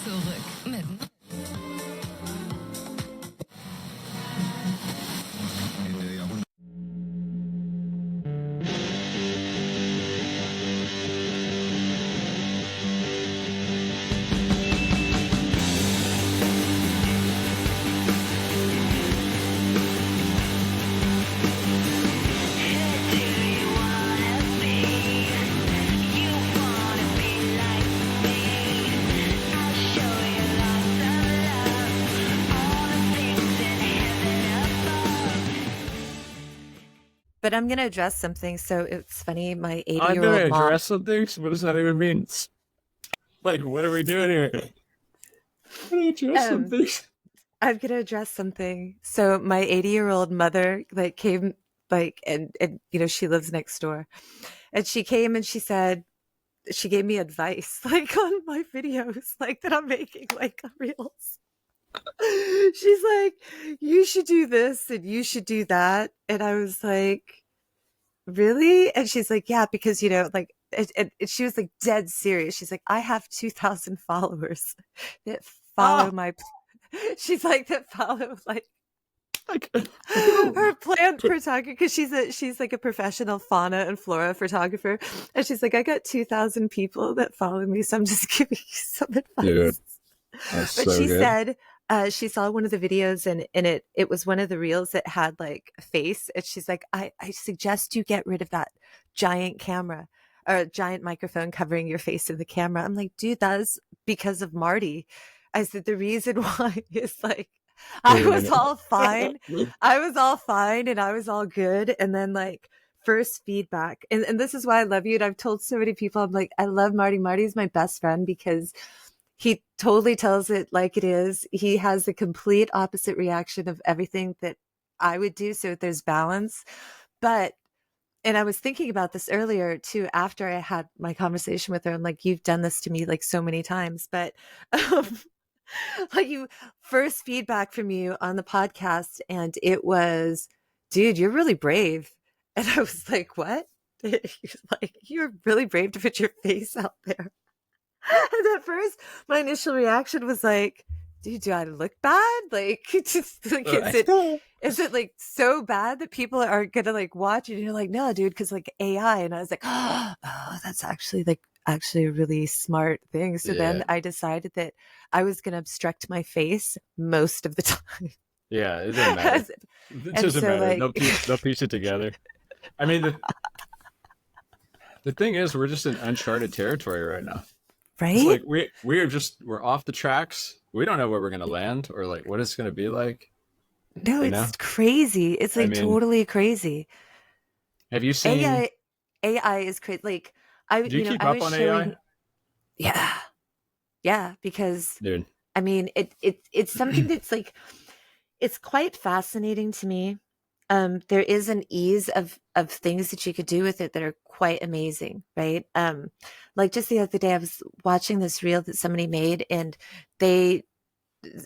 zurück mit But I'm going to address something. So it's funny, my I'm 80-year-old gonna mom. address some things. What does that even mean? Like, what are we doing here? I'm gonna address some things. I'm going to address something. So my 80-year-old mother like came like and you know, she lives next door. And she came and she said she gave me advice like on my videos like that I'm making like on Reels. She's like, you should do this and you should do that. And I was like, really? And she's like, yeah, because, you know, like, and she was like dead serious. She's like, I have 2,000 followers that follow my, she's like, that follow like her plant photography, because she's like a professional fauna and flora photographer. And she's like, I got 2,000 people that follow me. So I'm just giving you some advice. Dude, that's But so she good. said she saw one of the videos and it was one of the reels that had like a face. And she's like, I suggest you get rid of that giant camera or giant microphone covering your face in the camera. I'm like, dude, that's because of Marty. I said, the reason why is like, I was all fine. I was all fine and I was all good. And then like first feedback. And this is why I love you. And I've told so many people, I'm like, I love Marty. Marty's my best friend because he totally tells it like it is. He has the complete opposite reaction of everything that I would do. So there's balance. But, and I was thinking about this earlier too, after I had my conversation with her. I'm like, you've done this to me like so many times, but like you first feedback from you on the podcast. And it was, dude, you're really brave. And I was like, what? He's like, you're really brave to put your face out there. And at first, my initial reaction was like, dude, do I look bad? Like, just like, is it like so bad that people are gonna like watch it? And you're like, no, dude, because like AI. And I was like, oh, that's actually a really smart thing. So then I decided that I was gonna obstruct my face most of the time. Yeah, it doesn't matter. It doesn't so, matter. like, They'll piece it together. I mean, the thing is, we're just in uncharted territory right now. right? It's like we're off the tracks. We don't know where we're gonna land or like what it's gonna be like. No, it's crazy. It's like totally crazy. Have you seen AI is crazy. Like do you keep up on AI? Yeah, because Dude. I mean, it's something that's like, it's quite fascinating to me. There is an ease of things that you could do with it that are quite amazing, right? Like just the other day, I was watching this reel that somebody made, and they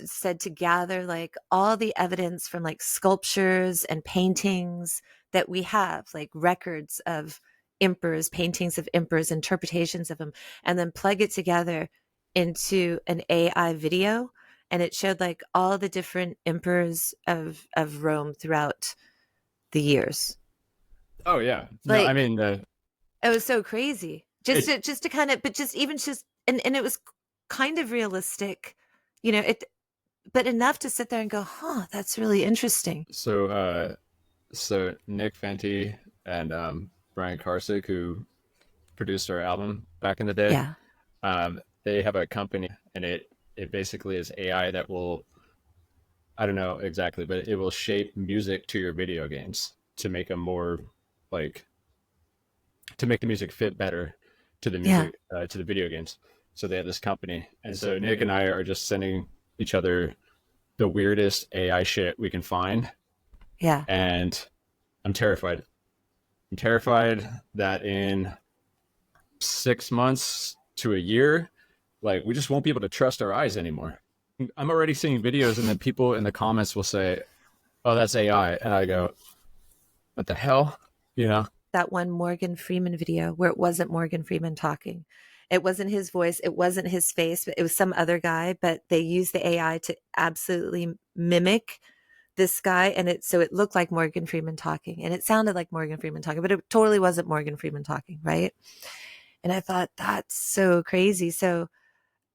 said to gather like all the evidence from like sculptures and paintings that we have, like records of emperors, paintings of emperors, interpretations of them, and then plug it together into an AI video. And it showed like all the different emperors of Rome throughout the years. Oh yeah. Like, no, I mean it was so crazy. Just to kind of, but just even just, and it was kind of realistic, you know, but enough to sit there and go, huh, that's really interesting. So Nick Fenty and Brian Karsick, who produced our album back in the day, they have a company, and it basically is AI that will, I don't know exactly, but it will shape music to your video games to make them more like, to make the music fit better to the music, to the video games. So they have this company. And so Nick and I are just sending each other the weirdest AI shit we can find. Yeah. And I'm terrified. I'm terrified that in 6 months to a year, like we just won't be able to trust our eyes anymore. I'm already seeing videos and then people in the comments will say, oh, that's AI. And I go, what the hell? You know? That one Morgan Freeman video where it wasn't Morgan Freeman talking. It wasn't his voice. It wasn't his face, but it was some other guy, but they used the AI to absolutely mimic this guy. And so it looked like Morgan Freeman talking, and it sounded like Morgan Freeman talking, but it totally wasn't Morgan Freeman talking. Right. And I thought, that's so crazy. So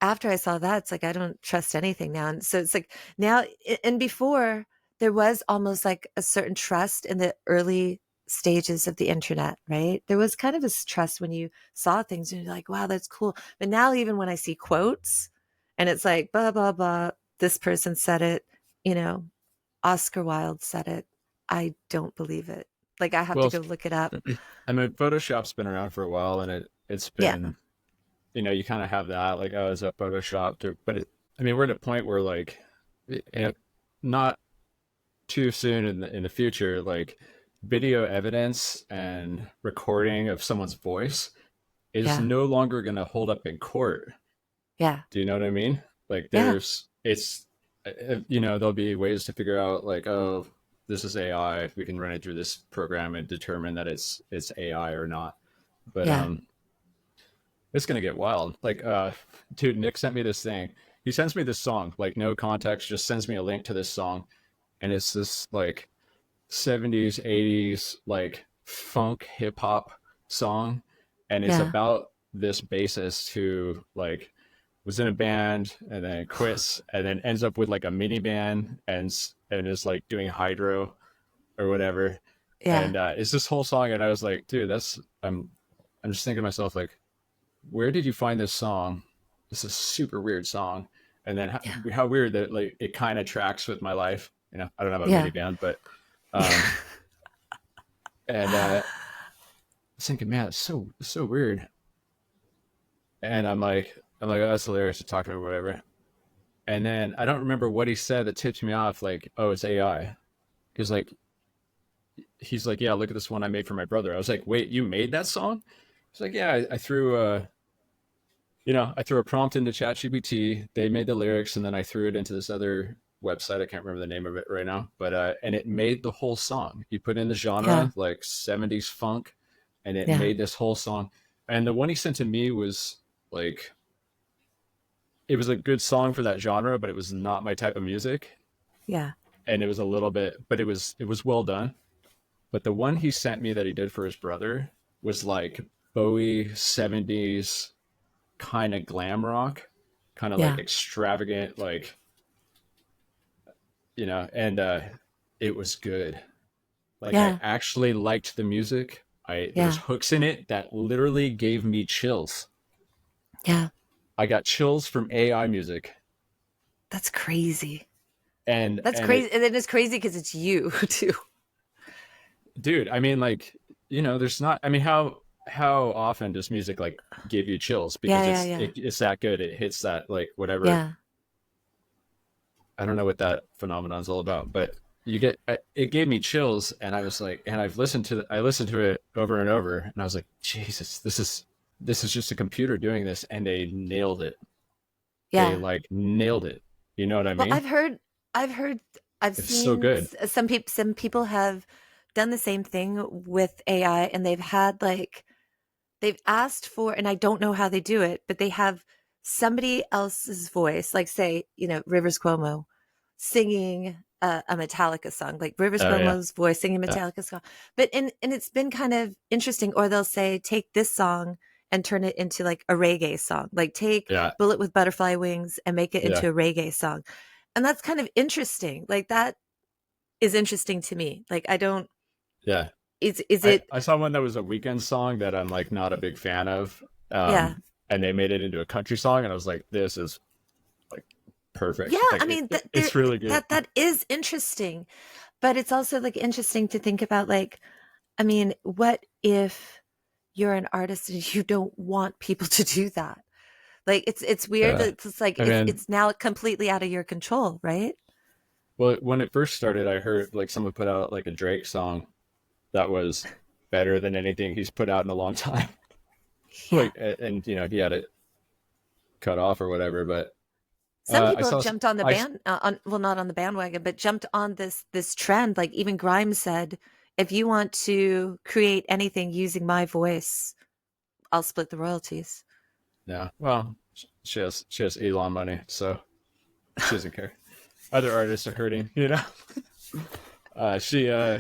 after I saw that, it's like, I don't trust anything now. And so it's like now, and before, there was almost like a certain trust in the early stages of the internet, right? There was kind of this trust when you saw things and you're like, wow, that's cool. But now, even when I see quotes and it's like, blah, blah, blah, this person said it, you know, Oscar Wilde said it, I don't believe it. Like, I have to Well, go look it up. I mean, Photoshop's been around for a while, and it's Yeah. been, you kind of have that, like, oh, is that photoshopped? But I mean, we're at a point where, like, not too soon in the future, like, video evidence and recording of someone's voice is Yeah. no longer going to hold up in court. Yeah. Do you know what I mean? Like, Yeah. there'll be ways to figure out, like, oh, this is AI. We can run it through this program and determine that it's AI or not. But Yeah. it's gonna get wild. Like, dude, Nick sent me this thing. He sends me this song, like, no context, just sends me a link to this song, and it's this, like, 70s, 80s, like, funk hip hop song, and it's Yeah. about this bassist who, like, was in a band and then quits and then ends up with, like, a mini band and is, like, doing hydro or whatever. Yeah. And it's this whole song, and I was like, dude, I'm just thinking to myself, like, where did you find this song? This is a super weird song. And then Yeah. how weird that, like, it kind of tracks with my life. I don't have a Yeah. mini band, but um and I was thinking, man, it's so weird. And I'm like, oh, that's hilarious to talk about, whatever. And then I don't remember what he said that tipped me off, like, oh, it's AI. Because, like, he's like, yeah, look at this one I made for my brother. I was like, wait, you made that song? He's like, yeah, I threw I threw a prompt into ChatGPT. They made the lyrics, and then I threw it into this other website. I can't remember the name of it right now, but and it made the whole song. You put in the Yeah. genre, like 70s funk, and it Yeah. made this whole song. And the one he sent to me was, like, it was a good song for that genre, but it was not my type of music. Yeah. And it was a little bit, but it was well done. But the one he sent me that he did for his brother was, like, Bowie 70s kind of glam rock, kind of, like, Yeah. extravagant, like, and it was good. Like, I Yeah. actually liked the music. There was Yeah. hooks in it that literally gave me chills. Yeah. I got chills from AI music. That's crazy. and That's and it crazy. And then it's crazy because it's you too. dude, I mean, like, there's not, I mean, how often does music, like, give you chills Yeah. because Yeah. Yeah. it's that good, it hits that, like, whatever. Yeah. I don't know what that phenomenon's all about, but it gave me chills, and I was like, and I listened to it over and over, and I was like, Jesus, this is just a computer doing this, and they nailed it. They, Yeah. like, nailed it. You know what I Well, mean? I've heard, I've It's so seen good. some people have done the same thing with AI, and they've had like, they've asked for, and I don't know how they do it, but they have somebody else's voice, like, say, Rivers Cuomo singing a Metallica song, like Rivers Oh yeah, Cuomo's voice singing a yeah, Metallica song. But and it's been kind of interesting. Or they'll say, take this song and turn it into like a reggae song, like take yeah, Bullet with Butterfly Wings and make it yeah, into a reggae song. And that's kind of interesting. Like, that is interesting to me. Like, I don't, yeah. is I it, I saw one that was a weekend song that I'm, like, not a big fan of, yeah. and they made it into a country song, and I was like, this is, like, Yeah, perfect. Like, I mean, it's really good. that is interesting, but it's also like interesting to think about, like, I mean, what if you're an artist and you don't want people to do that? Like, it's weird that it's like I mean, it's now completely out of your control, right? well, when it first started, I heard, like, someone put out, like, a Drake song that was better than anything he's put out in a long time. Yeah. Like, and he had it cut off or whatever, but Some I people have saw jumped on the I band on, well, not on the bandwagon, but jumped on this trend. Like, even Grimes said, if you want to create anything using my voice, I'll split the royalties. Yeah. Well, she has Elon money, so she doesn't care. Other artists are hurting, you know. She there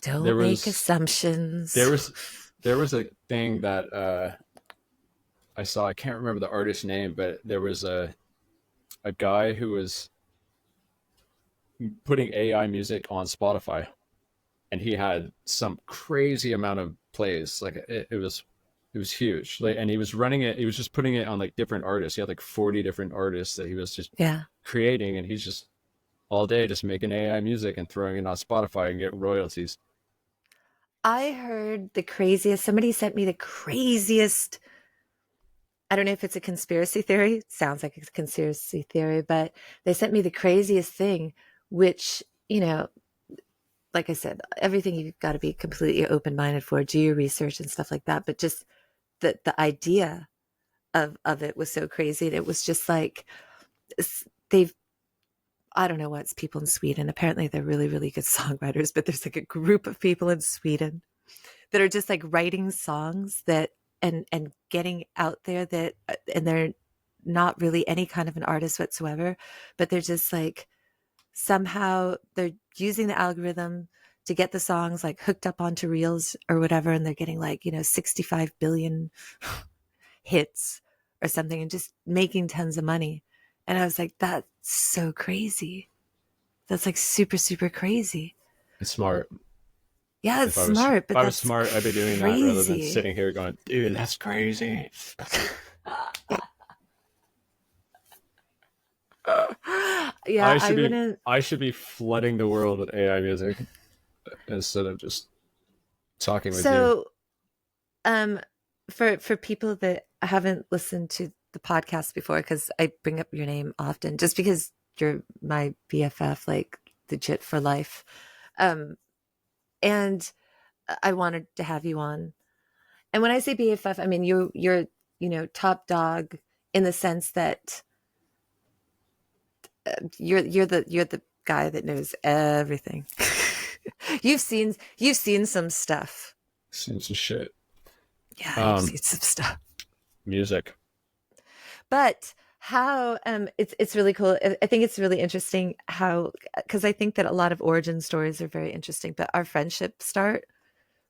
Don't make was assumptions. there was there was a thing that I saw. I can't remember the artist's name, but there was a guy who was putting AI music on Spotify, and he had some crazy amount of plays. Like it was huge. Like, and he was running it. He was just putting it on like different artists. He had like 40 different artists that he was just Yeah. creating, and he's just all day just making AI music and throwing it on Spotify and get royalties. I heard the craziest, somebody sent me the craziest. I don't know if it's a conspiracy theory. It sounds like a conspiracy theory, but they sent me the craziest thing, which, like I said, everything you've got to be completely open-minded for, do your research and stuff like that. But just the idea of it was so crazy. And it was just like, they've, I don't know what's people in Sweden. Apparently they're really, really good songwriters, but there's like a group of people in Sweden that are just like writing songs that and getting out there that and they're not really any kind of an artist whatsoever, but they're just like somehow they're using the algorithm to get the songs like hooked up onto reels or whatever, and they're getting like 65 billion hits or something and just making tons of money. And I was like, that's so crazy. That's like super, super crazy. It's smart. Yeah, it's If I was smart, if but I was that's smart, I'd be doing that rather than crazy. sitting here going, "Dude, that's crazy." Yeah, I I should be wouldn't. I should be flooding the world with AI music instead of just talking with you. So, um, for people that haven't listened to the podcast before, because I bring up your name often, just because you're my BFF, like legit for life. Um, and I wanted to have you on. And when I say BFF, I mean you're top dog in the sense that you're the guy that knows everything. You've seen some stuff. Seems some shit. Yeah, you've Um, seen some stuff. music. But how it's really cool. I think it's really interesting how, because I think that a lot of origin stories are very interesting, but our friendship start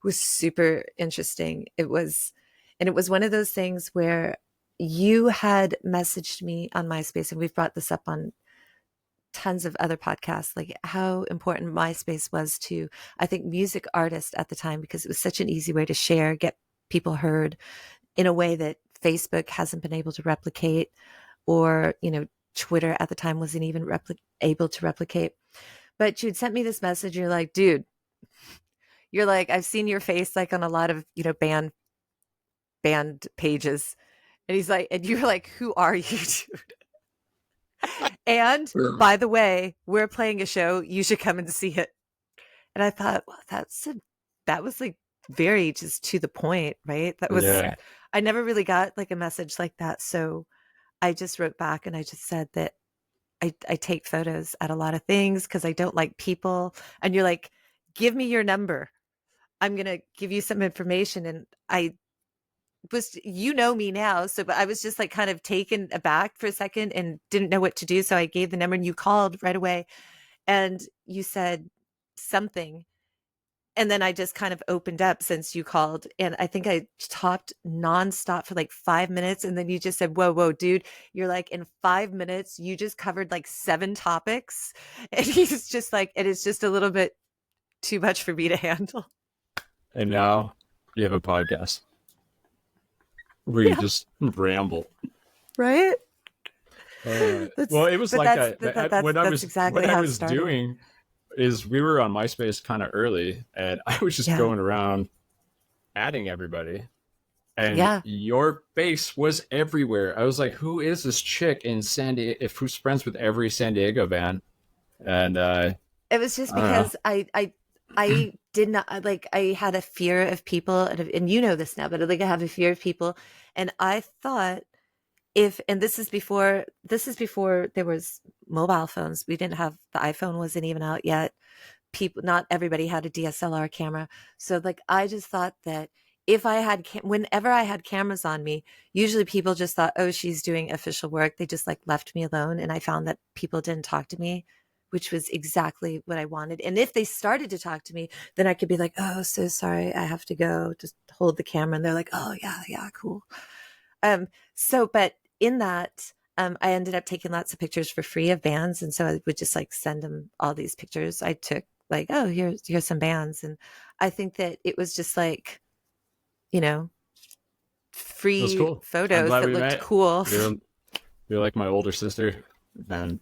was super interesting. It was one of those things where you had messaged me on MySpace, and we've brought this up on tons of other podcasts, like how important MySpace was to, I think, music artists at the time, because it was such an easy way to share, get people heard in a way that Facebook hasn't been able to replicate, or, Twitter at the time wasn't even able to replicate. But you'd sent me this message. You're like, dude, you're like, I've seen your face like on a lot of, band pages. And he's like, and you're like, who are you, dude? And by the way, we're playing a show. You should come and see it. And I thought, well, that was like very just to the point, right? Yeah, I never really got like a message like that. So I just wrote back and I just said that I take photos at a lot of things because I don't like people. And you're like, give me your number. I'm going to give you some information. And I was, me now. So, but I was just like kind of taken aback for a second and didn't know what to do. So I gave the number and you called right away and you said something. And then I just kind of opened up since you called. And I think I talked nonstop for like 5 minutes. And then you just said, whoa, whoa, dude, you're like, in 5 minutes, you just covered like 7 topics. And he's just like, it is just a little bit too much for me to handle. and now you have a podcast where you Yeah. just ramble. Right. Well, it was But like that's, that. that's, What I that's was exactly what I how it was started. doing is we were on MySpace kind of early, and I was just Yeah. going around adding everybody, and Yeah. your face was everywhere. I was like, "Who is this chick in San Diego? If who's friends with every San Diego band?" And It was just I don't know. because I did not like, I had a fear of people, and you know this now, but like I have a fear of people, and I thought, and this is before there was mobile phones. We didn't have, the iPhone wasn't even out yet. People, not everybody had a DSLR camera. So like I just thought that if I had, whenever I had cameras on me, usually people just thought, oh, she's doing official work. They just like left me alone. And I found that people didn't talk to me, which was exactly what I wanted. And if they started to talk to me, then I could be like, oh, so sorry, I have to go. Just hold the camera. And they're like, oh, yeah, yeah, cool. But in that, I ended up taking lots of pictures for free of bands. And so I would just like send them all these pictures I took, like, oh, here's some bands. And I think that it was just like, you know, It was free cool. I'm photos glad that we looked met. cool. You're like my older sister, and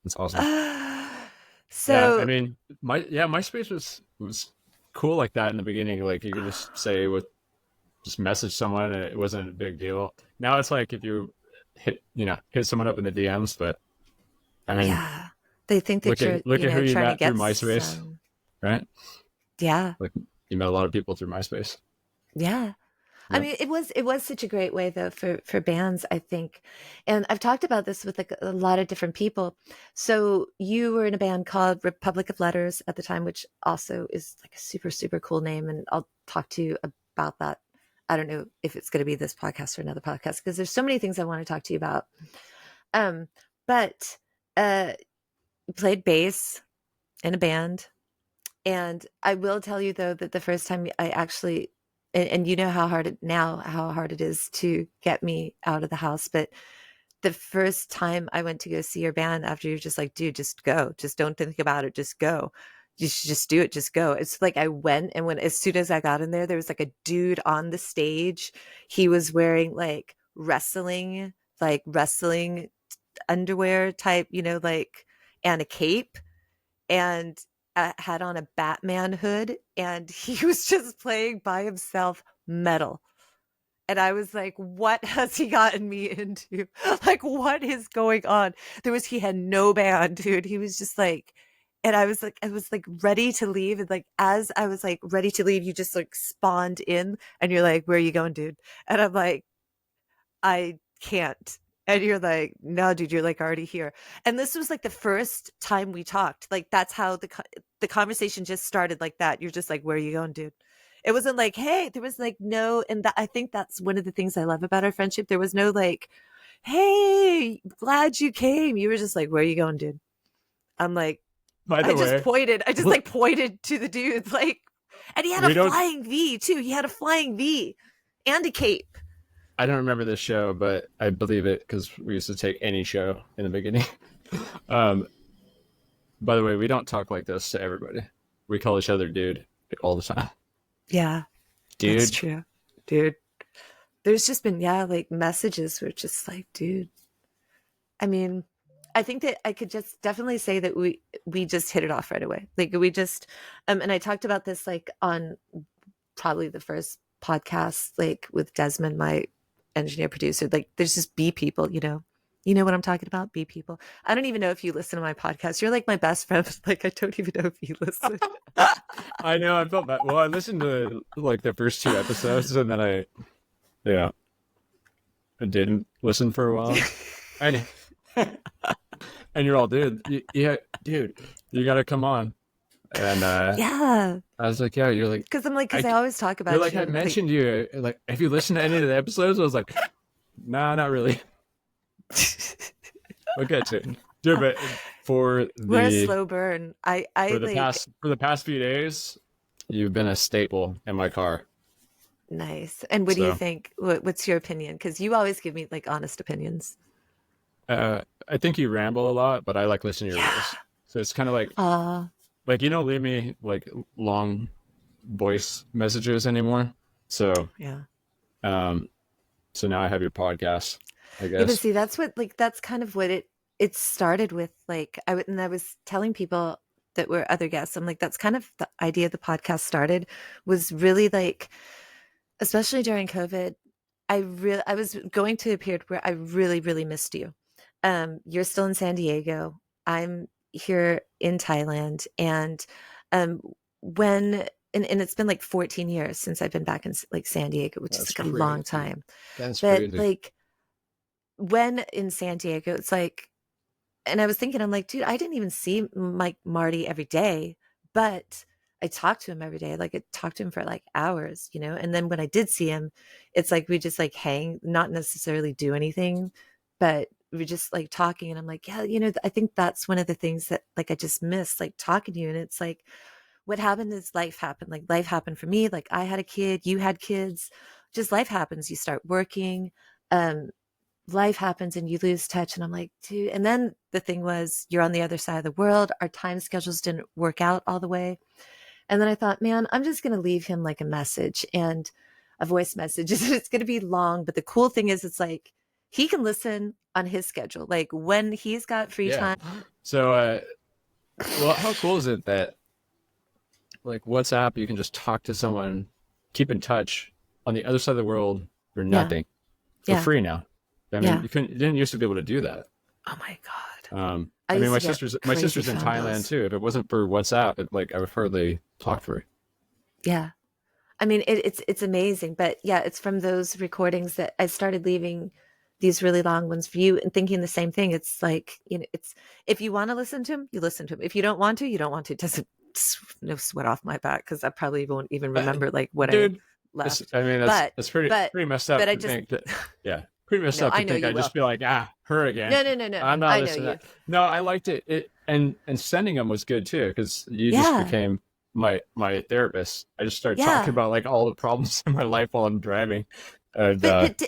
it's awesome. Yeah, I So mean, MySpace was cool like that in the beginning. Like you could just say what, just message someone, and it wasn't a big deal. Now it's like if you hit someone up in the DMs, but I mean, yeah, they think that you're, look at who you trying to met through get MySpace, some. right? Yeah. Like you met a lot of people through MySpace. Yeah. I Yep. mean, it was such a great way though for bands, I think. And I've talked about this with like a lot of different people. So you were in a band called Republic of Letters at the time, which also is like a super, super cool name. And I'll talk to you about that. I don't know if it's going to be this podcast or another podcast because there's so many things I want to talk to you about. Um, but played bass in a band. And I will tell you though that the first time I actually, and you know how hard it is to get me out of the house. But the first time I went to go see your band after you're just like, dude, just go, just don't think about it. Just go. You should just do it. Just go. It's like I went, and as soon as I got in there was like a dude on the stage. He was wearing like wrestling underwear type, like, and a cape, and had on a Batman hood, and he was just playing by himself metal. And I was like, what has he gotten me into? Like, what is going on? He had no band, dude. He was just like, and I was like ready to leave. And like, as I was like ready to leave, you just like spawned in and you're like, where are you going, dude? And I'm like, I can't. And you're like, no, dude, you're like already here. And this was like the first time we talked. Like, that's how the conversation just started like that. You're just like, where are you going, dude? It wasn't like, hey, there was like no, and I think that's one of the things I love about our friendship. There was no like, hey, glad you came. You were just like, where are you going, dude? I'm like, By the way, I just like pointed to the dude, like, and he had a we don't. flying V too. He had a flying V and a cape. I don't remember this show, but I believe it because we used to take any show in the beginning. um, by the way, we don't talk like this to everybody. We call each other dude all the time. Yeah, that's Dude. true, dude. There's just been, like messages where it's just like, dude. I mean, I think that I could just definitely say that we just hit it off right away. Like we just, and I talked about this like on probably the first podcast, like with Desmond, my engineer producer. Like there's just B people, you know what I'm talking about? B people. I don't even know if you listen to my podcast. You're like my best friend. Like I don't even know if you listen. I know. I felt bad. Well, I listened to like the first 2 episodes, and then I didn't listen for a while. And and you're all, dude, dude, you got to come on. And Yeah, I was like, yeah. You're like, because I always talk about you're like, you. I mentioned you. Like, have you listened to any of the episodes? I was like, nah, not really. Okay, dude, but we're a slow burn. For the past few days, you've been a staple in my car. Nice. And what do you So think? What's your opinion? Because you always give me like honest opinions. I think you ramble a lot, but I like listening to your Yeah. voice. So it's kind of Uh, like you don't leave me like long voice messages anymore. So yeah. um, so now I have your podcast, I Yeah, but guess. see, that's kind of what it started with. Like and I was telling people that were other guests, I'm like, that's kind of the idea the podcast started, was really like, especially during COVID, I was going to a period where I really, really missed you. You're still in San Diego. I'm here in Thailand. And um when and it's been like 14 years since I've been back in like San Diego, which is That's like a long crazy. time. That's But crazy. like when in San Diego, it's like, and I was thinking, I'm like, dude, I didn't even see Marty every day, but I talked to him every day. Like I talked to him for like hours, you know? And then when I did see him, it's like we just like hang, not necessarily do anything, but we're just like talking. And I'm like, yeah, you know, I think that's one of the things that like I just miss, like talking to you. And it's like what happened is life happened. Like life happened for me. Like I had a kid, you had kids, just life happens. You start working. Um, Life happens and you lose touch. And I'm like, dude. And then the thing was, you're on the other side of the world. Our time schedules didn't work out all the way. And then I thought, man, I'm just going to leave him like a message and a voice message. It's going to be long. But the cool thing is, it's like he can listen on his schedule. Like when he's got free Yeah. time. So, well, how cool is it that like WhatsApp, you can just talk to someone, keep in touch on the other side of the world for Yeah. nothing, for Yeah. free now. I mean, Yeah. you didn't used to be able to do that. Oh my God. I mean, used my to get sister's crazy in phone Thailand bills. too. If it wasn't for WhatsApp, like I would hardly talk to her. Yeah. I mean, it's amazing. But yeah, it's from those recordings that I started leaving these really long ones for you and thinking the same thing. It's like, you know, it's if you want to listen to him, you listen to him. If you don't want to, you don't want to. It doesn't no sweat off my back because I probably won't even remember like what I Dude, left. I mean, But that's but pretty messed up but I to just think that. Yeah, pretty messed no, up I to know think you I'd will. just be like, her again. No, no, no, no. I'm not I know listening to you. that. No, I liked it. And sending them was good too because you just Yeah. became my therapist. I just started talking Yeah. about like all the problems in my life while I'm driving. And But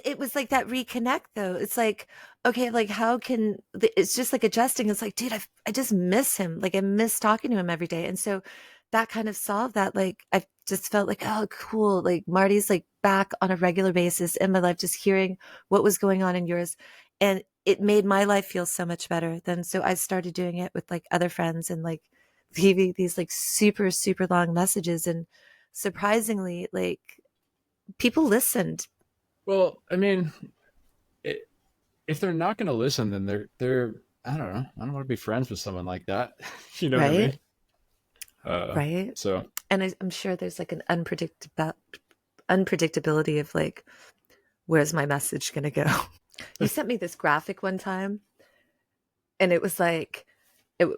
it was like that reconnect though. It's like, okay, like how can it's just like adjusting. It's like, dude, I just miss him. Like I miss talking to him every day. And so that kind of solved that. Like I just felt like, oh, cool. Like Marty's like back on a regular basis in my life, just hearing what was going on in yours. And it made my life feel so much better. Then so I started doing it with like other friends and like leaving these like super, super long messages. And surprisingly, like people listened. well, I mean, if they're not going to listen, then they're I don't know. I don't want to be friends with someone like that. You know what I Right. mean? Right. So And I'm sure there's like an unpredictability of like, where's my message going to go? You sent me this graphic one time and it was like,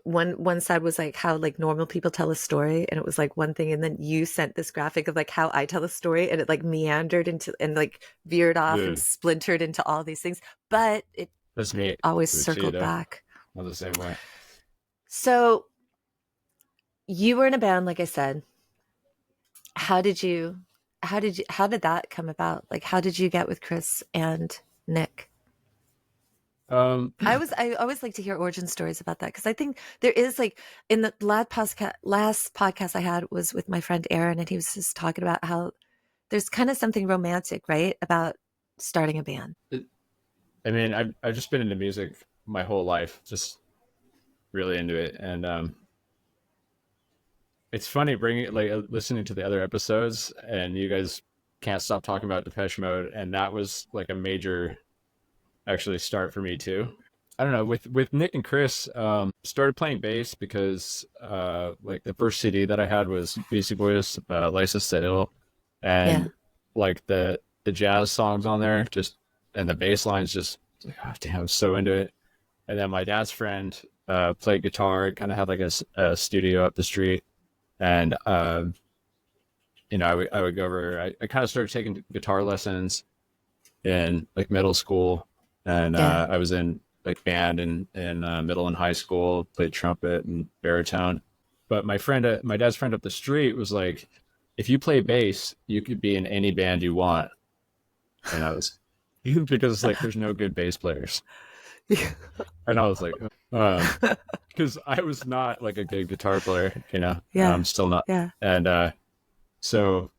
one side was like how like normal people tell a story and it was like one thing. And then you sent this graphic of like how I tell a story and it like meandered into and like veered off and dude, splintered into all these things, but it that's me always too, circled though. back. Not the same way. So you were in a band, like I said. How did you how did that come about? Like how did you get with Chris and Nick? Um, I always like to hear origin stories about that because I think there is like in the last podcast I had was with my friend Aaron and he was just talking about how there's kind of something romantic, right, about starting a band. I mean, I've just been into music my whole life, just really into it, and it's funny bringing it like listening to the other episodes, and you guys can't stop talking about Depeche Mode, and that was like a major actually start for me too. I don't know with Nick and Chris, started playing bass because like the first CD that I had was Beastie Boys, License to Ill, and Yeah. like the jazz songs on there just and the bass lines just like oh damn, I was so into it. And then my dad's friend played guitar, kind of had like a studio up the street, and you know I would go over. I kind of started taking guitar lessons in like middle school, and Yeah. I was in like band in middle and high school, played trumpet and baritone. But my dad's friend up the street was like, if you play bass, you could be in any band you want. And I was because like there's no good bass players, and I was like, because I was not like a good guitar player, you know, Yeah. I'm still not, Yeah. and so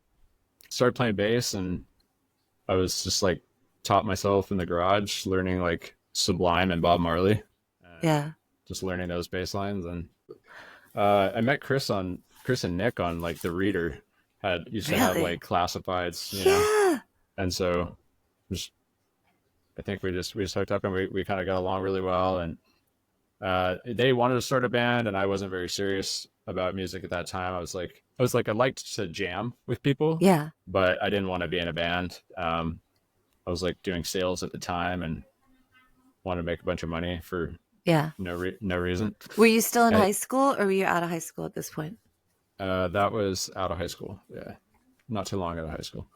started playing bass, and I was just like taught myself in the garage, learning like Sublime and Bob Marley, and Yeah. just learning those bass lines. And I met Chris and Nick on like the Reader had used to have Really? like classifieds, you know, Yeah. and so just I think we just hooked up and we kind of got along really well. And they wanted to start a band, and I wasn't very serious about music at that time. I was like I liked to jam with people, Yeah. but I didn't want to be in a band. I was like doing sales at the time and wanted to make a bunch of money for Yeah. no reason. Were you still in I, high school or were you out of high school at this point? That was out of high school. Yeah, not too long out of high school.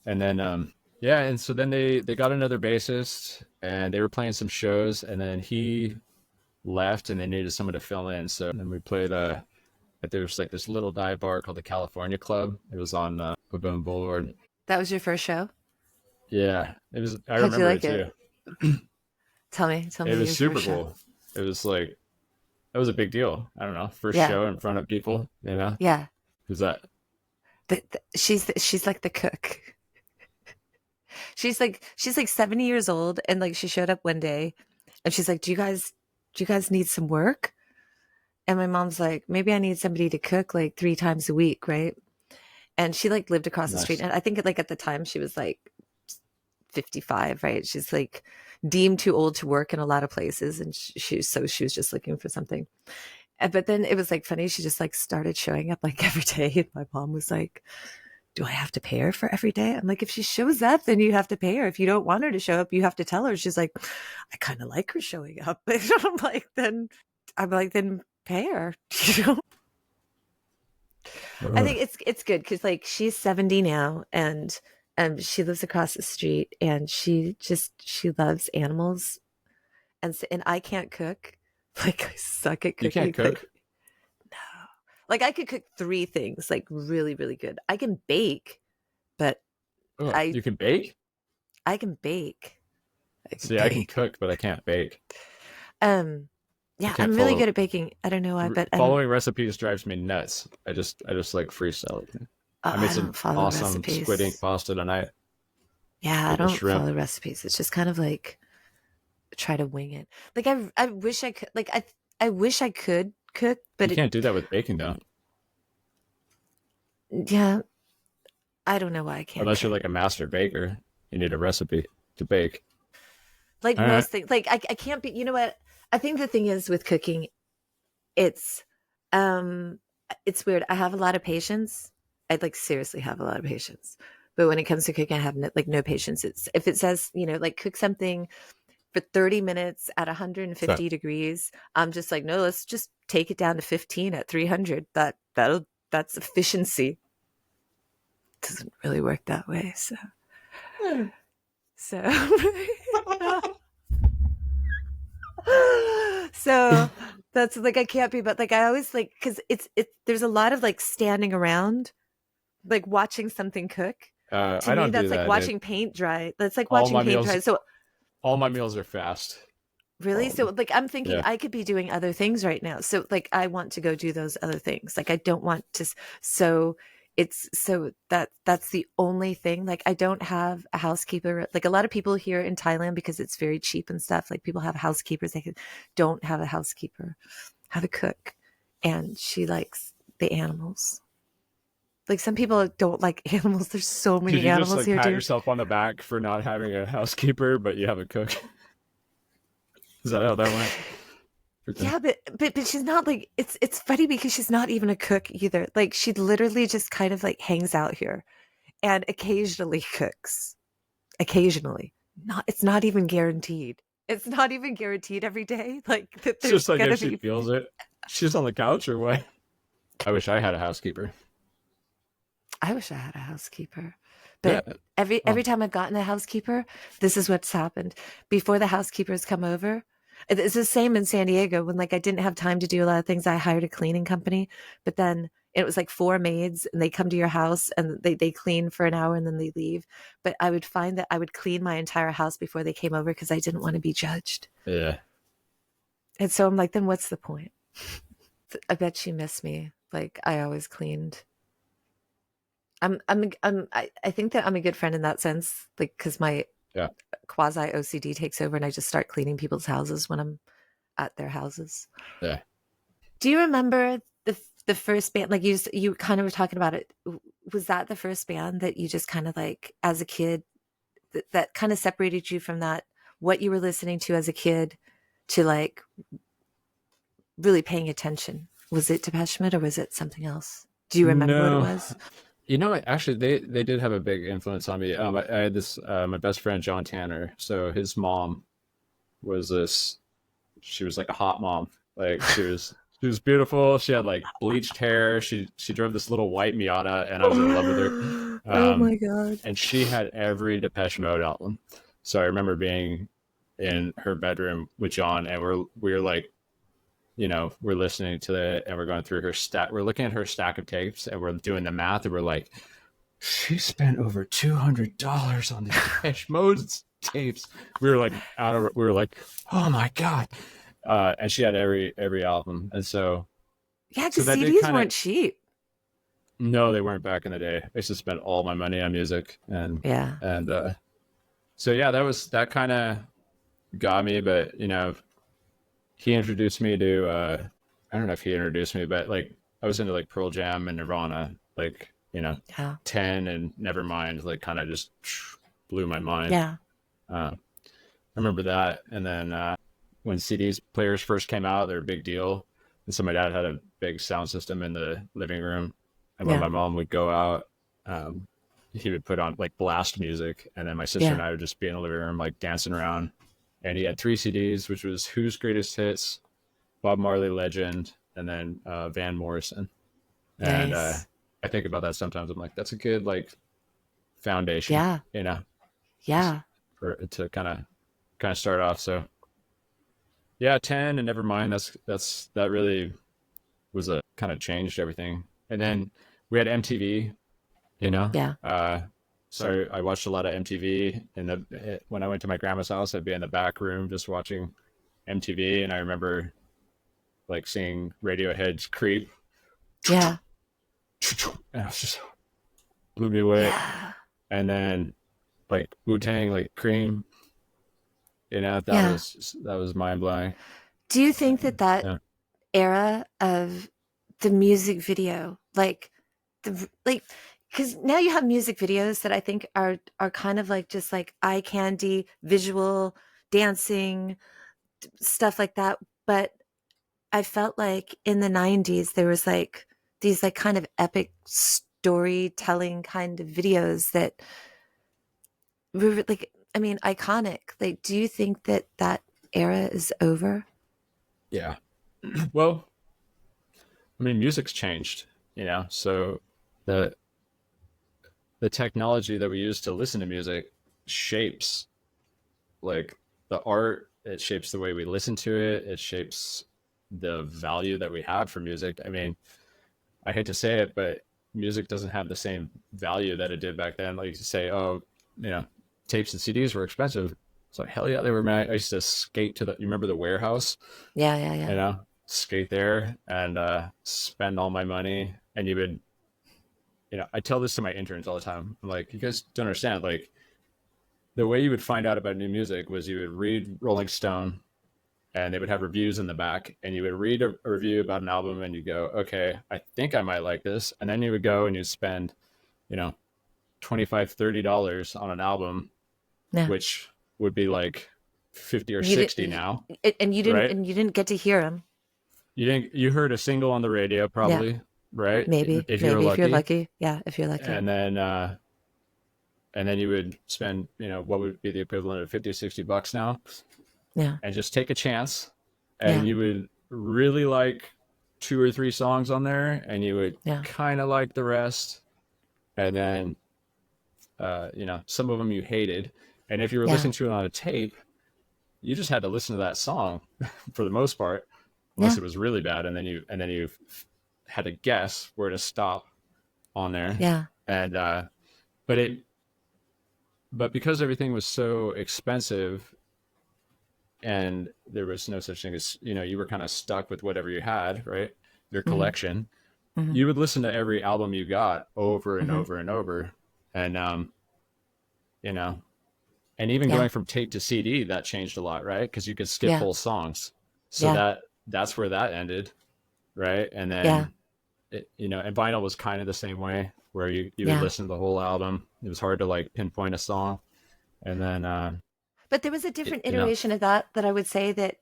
And then yeah, and so then they got another bassist, and they were playing some shows, and then he left, and they needed someone to fill in. So then we played there was like this little dive bar called the California Club. It was on Boone Boulevard. That was your first show? Yeah, it was. I How'd you remember it like it? too. Tell It me was your super first show. cool. It was like it was a big deal. I don't know, first Yeah, show in front of people. You know, yeah. who's that? She's like the cook. She's like 70 years old, and like she showed up one day, and she's like, "Do you guys need some work?" And my mom's like, "Maybe I need somebody to cook like 3 times a week, right?" And she like lived across the street, Nice. and I think like at the time she was like 55, right? She's like deemed too old to work in a lot of places, and she was just looking for something. But then it was like funny. She just like started showing up like every day, and my mom was like, "Do I have to pay her for every day?" I'm like, "If she shows up, then you have to pay her. If you don't want her to show up, you have to tell her." She's like, "I kind of like her showing up." I'm like, then pay her. You know? I Ugh. think it's good because like she's 70 now, and she lives across the street, and she loves animals, and I can't cook. Like I suck at You can't cooking. Like cook? no, like I could cook 3 things like really really good. I can bake, but Oh, I you can bake? I can bake. I can See, I can bake. cook, but I can't bake. Um, I yeah, can't I'm really follow. good at baking. I don't know why, but Following recipes drives me nuts. I just like freestyle it. I made I don't some follow awesome squid ink recipes. pasta tonight Yeah, I with the don't shrimp. follow recipes. It's just kind of like try to wing it. Like I wish I could. Like I wish I could cook, You but can't do that with baking though, yeah, I don't know why I can't unless you're cook. like a master baker. You need a recipe to bake. Like All right. most things, like I can't be. You know what? I think the thing is with cooking, it's um it's weird. I have a lot of patience. I like seriously have a lot of patience. But when it comes to cooking, I have no, like no patience. It's if it says, like cook something for 30 minutes at So 150 degrees, I'm just like, no, let's just take it down to 15 at 300. That's efficiency. It doesn't really work that way. So so that's like I can't be, but like I always like because there's a lot of like standing around, like watching something cook. To I me, don't do that's like that. watching paint dry. That's like All watching my paint meals, dry. So all my meals are fast. really, All of so them. like I'm thinking Yeah. I could be doing other things right now. So like I want to go do those other things. Like I don't want to. So that's the only thing. Like I don't have a housekeeper. Like a lot of people here in Thailand, because it's very cheap and stuff. Like people have housekeepers. Don't have a housekeeper, have a cook, and she likes the animals. Like some people don't like animals. There's so Did many you just animals like here, pat dude. yourself on the back for not having a housekeeper, but you have a cook? Is that how that went? Okay. Yeah, but she's not like it's funny because she's not even a cook either. Like she literally just kind of like hangs out here and occasionally cooks. Occasionally. Not it's not even guaranteed. It's not even guaranteed every day. Like that It's there's just like gonna if she be feels it. She's on the couch or what? I wish I had a housekeeper. I wish I had a housekeeper. Yeah. But every Oh, every time I've gotten a housekeeper, this is what's happened. Before the housekeepers come over, it's the same in San Diego when like I didn't have time to do a lot of things. I hired a cleaning company, but then it was like 4 maids and they come to your house and they clean for an hour and then they leave. But I would find that I would clean my entire house before they came over because I didn't want to be judged. yeah. And so I'm like, then what's the point? I bet she missed me. Like I always cleaned. I think that I'm a good friend in that sense, like because my Yeah. quasi OCD takes over and I just start cleaning people's houses when I'm at their houses. Yeah. Do you remember the first band? Like you kind of were talking about it. Was that the first band that you just kind of like as a kid that kind of separated you from that what you were listening to as a kid to like really paying attention? Was it Depeche Mode or was it something else? Do you remember what it No. was? You know what? Actually, they did have a big influence on me. I had this my best friend John Tanner. So his mom was this. She was like a hot mom. Like she was. She was beautiful. She had like bleached hair. She drove this little white Miata, and I was in love with her. Oh Um, my God. and she had every Depeche Mode album. So I remember being in her bedroom with John, and we were like, we're listening to it, and we're going through her stack. We're looking at her stack of tapes, and we're doing the math, and we're like, she spent over $200 on these Depeche Mode tapes. We were like we were like, oh my God. And she had every album, and Yeah, so because that did CDs kind of. weren't cheap. No, they weren't back in the day. I used to spend all my money on music, Yeah. and so yeah, that kind of got me. But he introduced me to I don't know if he introduced me, but like I was into like Pearl Jam and Nirvana, like Yeah. 10 and Nevermind, like kind of just blew my mind. Yeah. I remember that, and then when CDs players first came out, they're a big deal. And so my dad had a big sound system in the living room, and when Yeah. my mom would go out, um, he would put on like blast music, and then my sister and Yeah. I would just be in the living room like dancing around. And he had three CDs, which was Who's Greatest Hits, Bob Marley Legend, and then Van Morrison. And Nice. I think about that sometimes. I'm like, that's a good like foundation, Yeah. you know, Yeah. for to kind of start off. So yeah, 10 and Nevermind. That really was a kind of changed everything. And then we had MTV, you know. Yeah. So I watched a lot of MTV. When I went to my grandma's house, I'd be in the back room just watching MTV, and I remember like seeing Radiohead's "Creep," Yeah. and it was just blew me away. Yeah. And then like Wu Tang, like Cream, Yeah. that was mind blowing. Do you think that that Yeah. era of the music video, like, because now you have music videos that I think are kind of like just like eye candy, visual, dancing, stuff like that. But I felt like in the 90s there was like these like kind of epic storytelling kind of videos that were like, I mean, iconic. Like, do you think that that era is over? Yeah. Well, I mean, music's changed, so the the technology that we use to listen to music shapes like the art. It shapes the way we listen to it. It shapes the value that we have for music. I mean, I hate to say it, but music doesn't have the same value that it did back then. Like you say, oh, you know, tapes and CDs were expensive. It's like, hell yeah, they were. Man, I used to skate to you remember the warehouse, Yeah, yeah, you yeah. know, skate there and spend all my money. And you would, I tell this to my interns all the time. I'm like, you guys don't understand. Like, the way you would find out about new music was you would read Rolling Stone, and they would have reviews in the back, and you would read a review about an album, and you go, okay, I think I might like this. And then you would go and you spend, you know, 25, $30 on an album, Yeah. which would be like 50 or You 60 didn't, now, and right? you didn't get to hear them. You heard a single on the radio Yeah, probably, right? maybe, If you were maybe if you're lucky. lucky. Yeah, if you're lucky. And then you would spend, what would be the equivalent of 50 or $60 now, Yeah, and just take a chance. And yeah, you would really like two or three songs on there, and you would yeah, kind of like the rest. And then, some of them you hated. And if you were yeah, listening to it on a tape, you just had to listen to that song for the most part, unless yeah, it was really bad. And then you had to guess where to stop on there. yeah, And, but but because everything was so expensive, and there was no such thing as, you were kind of stuck with whatever you had, right? Your hmm, collection. hmm, You would listen to every album you got over and hmm, over and over. And, you know, and even yeah, going from tape to CD, that changed a lot, right? Because you could skip yeah, whole songs. So yeah, that's where that ended, right? And yeah, then, and vinyl was kind of the same way, where you would yeah. listen to the whole album. It was hard to like pinpoint a song. And then, But there was a different you know, iteration of that I would say that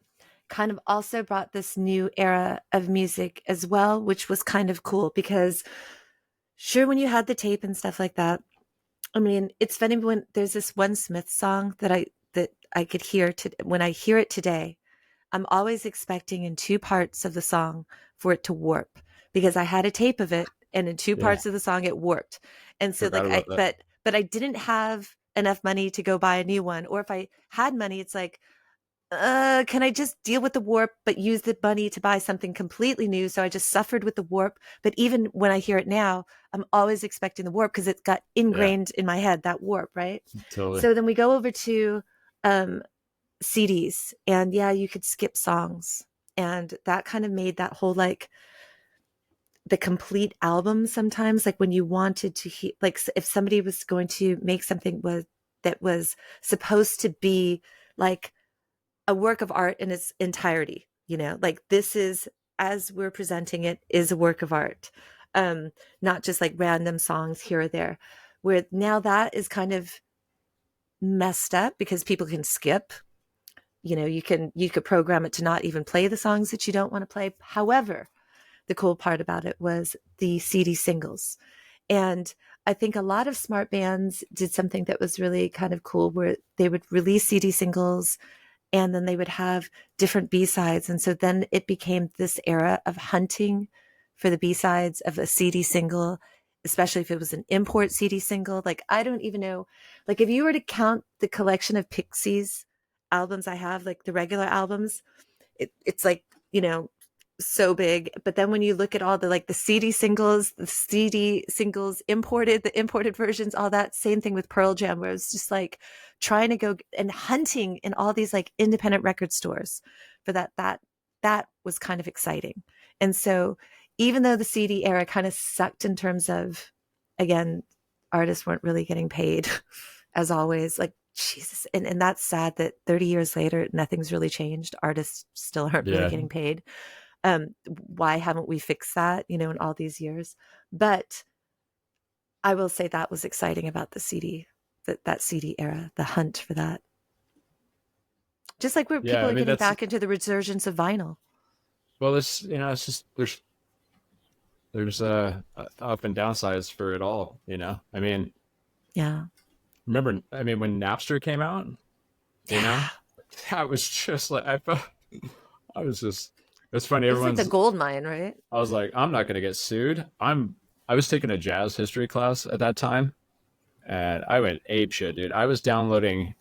kind of also brought this new era of music as well, which was kind of cool because sure, when you had the tape and stuff like that, I mean, it's funny when there's this one Smith song that I could hear to when I hear it today. I'm always expecting in two parts of the song for it to warp because I had a tape of it and in two Yeah. parts of the song it warped. And so Forgot like about that. but I didn't have enough money to go buy a new one. Or if I had money, it's like, can I just deal with the warp, but use the money to buy something completely new? So I just suffered with the warp. But even when I hear it now, I'm always expecting the warp because it's got Yeah, ingrained in my head, that warp, right? totally. So then we go over to um, CDs, and yeah, you could skip songs. And that kind of made that whole like the complete album sometimes, like when you wanted to hear, like if somebody was going to make something that was supposed to be like a work of art in its entirety, like this is, as we're presenting it, is a work of art, not just like random songs here or there, where now that is kind of messed up because people can skip. You could program it to not even play the songs that you don't want to play. However, the cool part about it was the CD singles. And I think a lot of smart bands did something that was really kind of cool where they would release CD singles and then they would have different B-sides. And so then it became this era of hunting for the B-sides of a CD single, especially if it was an import CD single. Like, I don't even know, like if you were to count the collection of Pixies albums I have, like the regular albums, it's like, so big. But then when you look at all the like the CD singles imported, the imported versions, all that, same thing with Pearl Jam, where it's just like trying to go and hunting in all these like independent record stores for that was kind of exciting. And so even though the CD era kind of sucked in terms of, again, artists weren't really getting paid as always, like Jesus. And that's sad that 30 years later, nothing's really changed. Artists still aren't really Yeah, getting paid. Why haven't we fixed that, in all these years? But I will say that was exciting about the CD, that CD era, the hunt for that. Just like where yeah. people I are mean, getting that's back into the resurgence of vinyl. well, it's just there's up and downsides for it all. I mean, Yeah. remember, I mean, when Napster came out, you know, Yeah. that was just like I felt. I was just. It's funny. It's like the Everyone's. gold mine, right? I was like, I'm not gonna get sued. I was taking a jazz history class at that time, and I went ape shit, dude. I was downloading.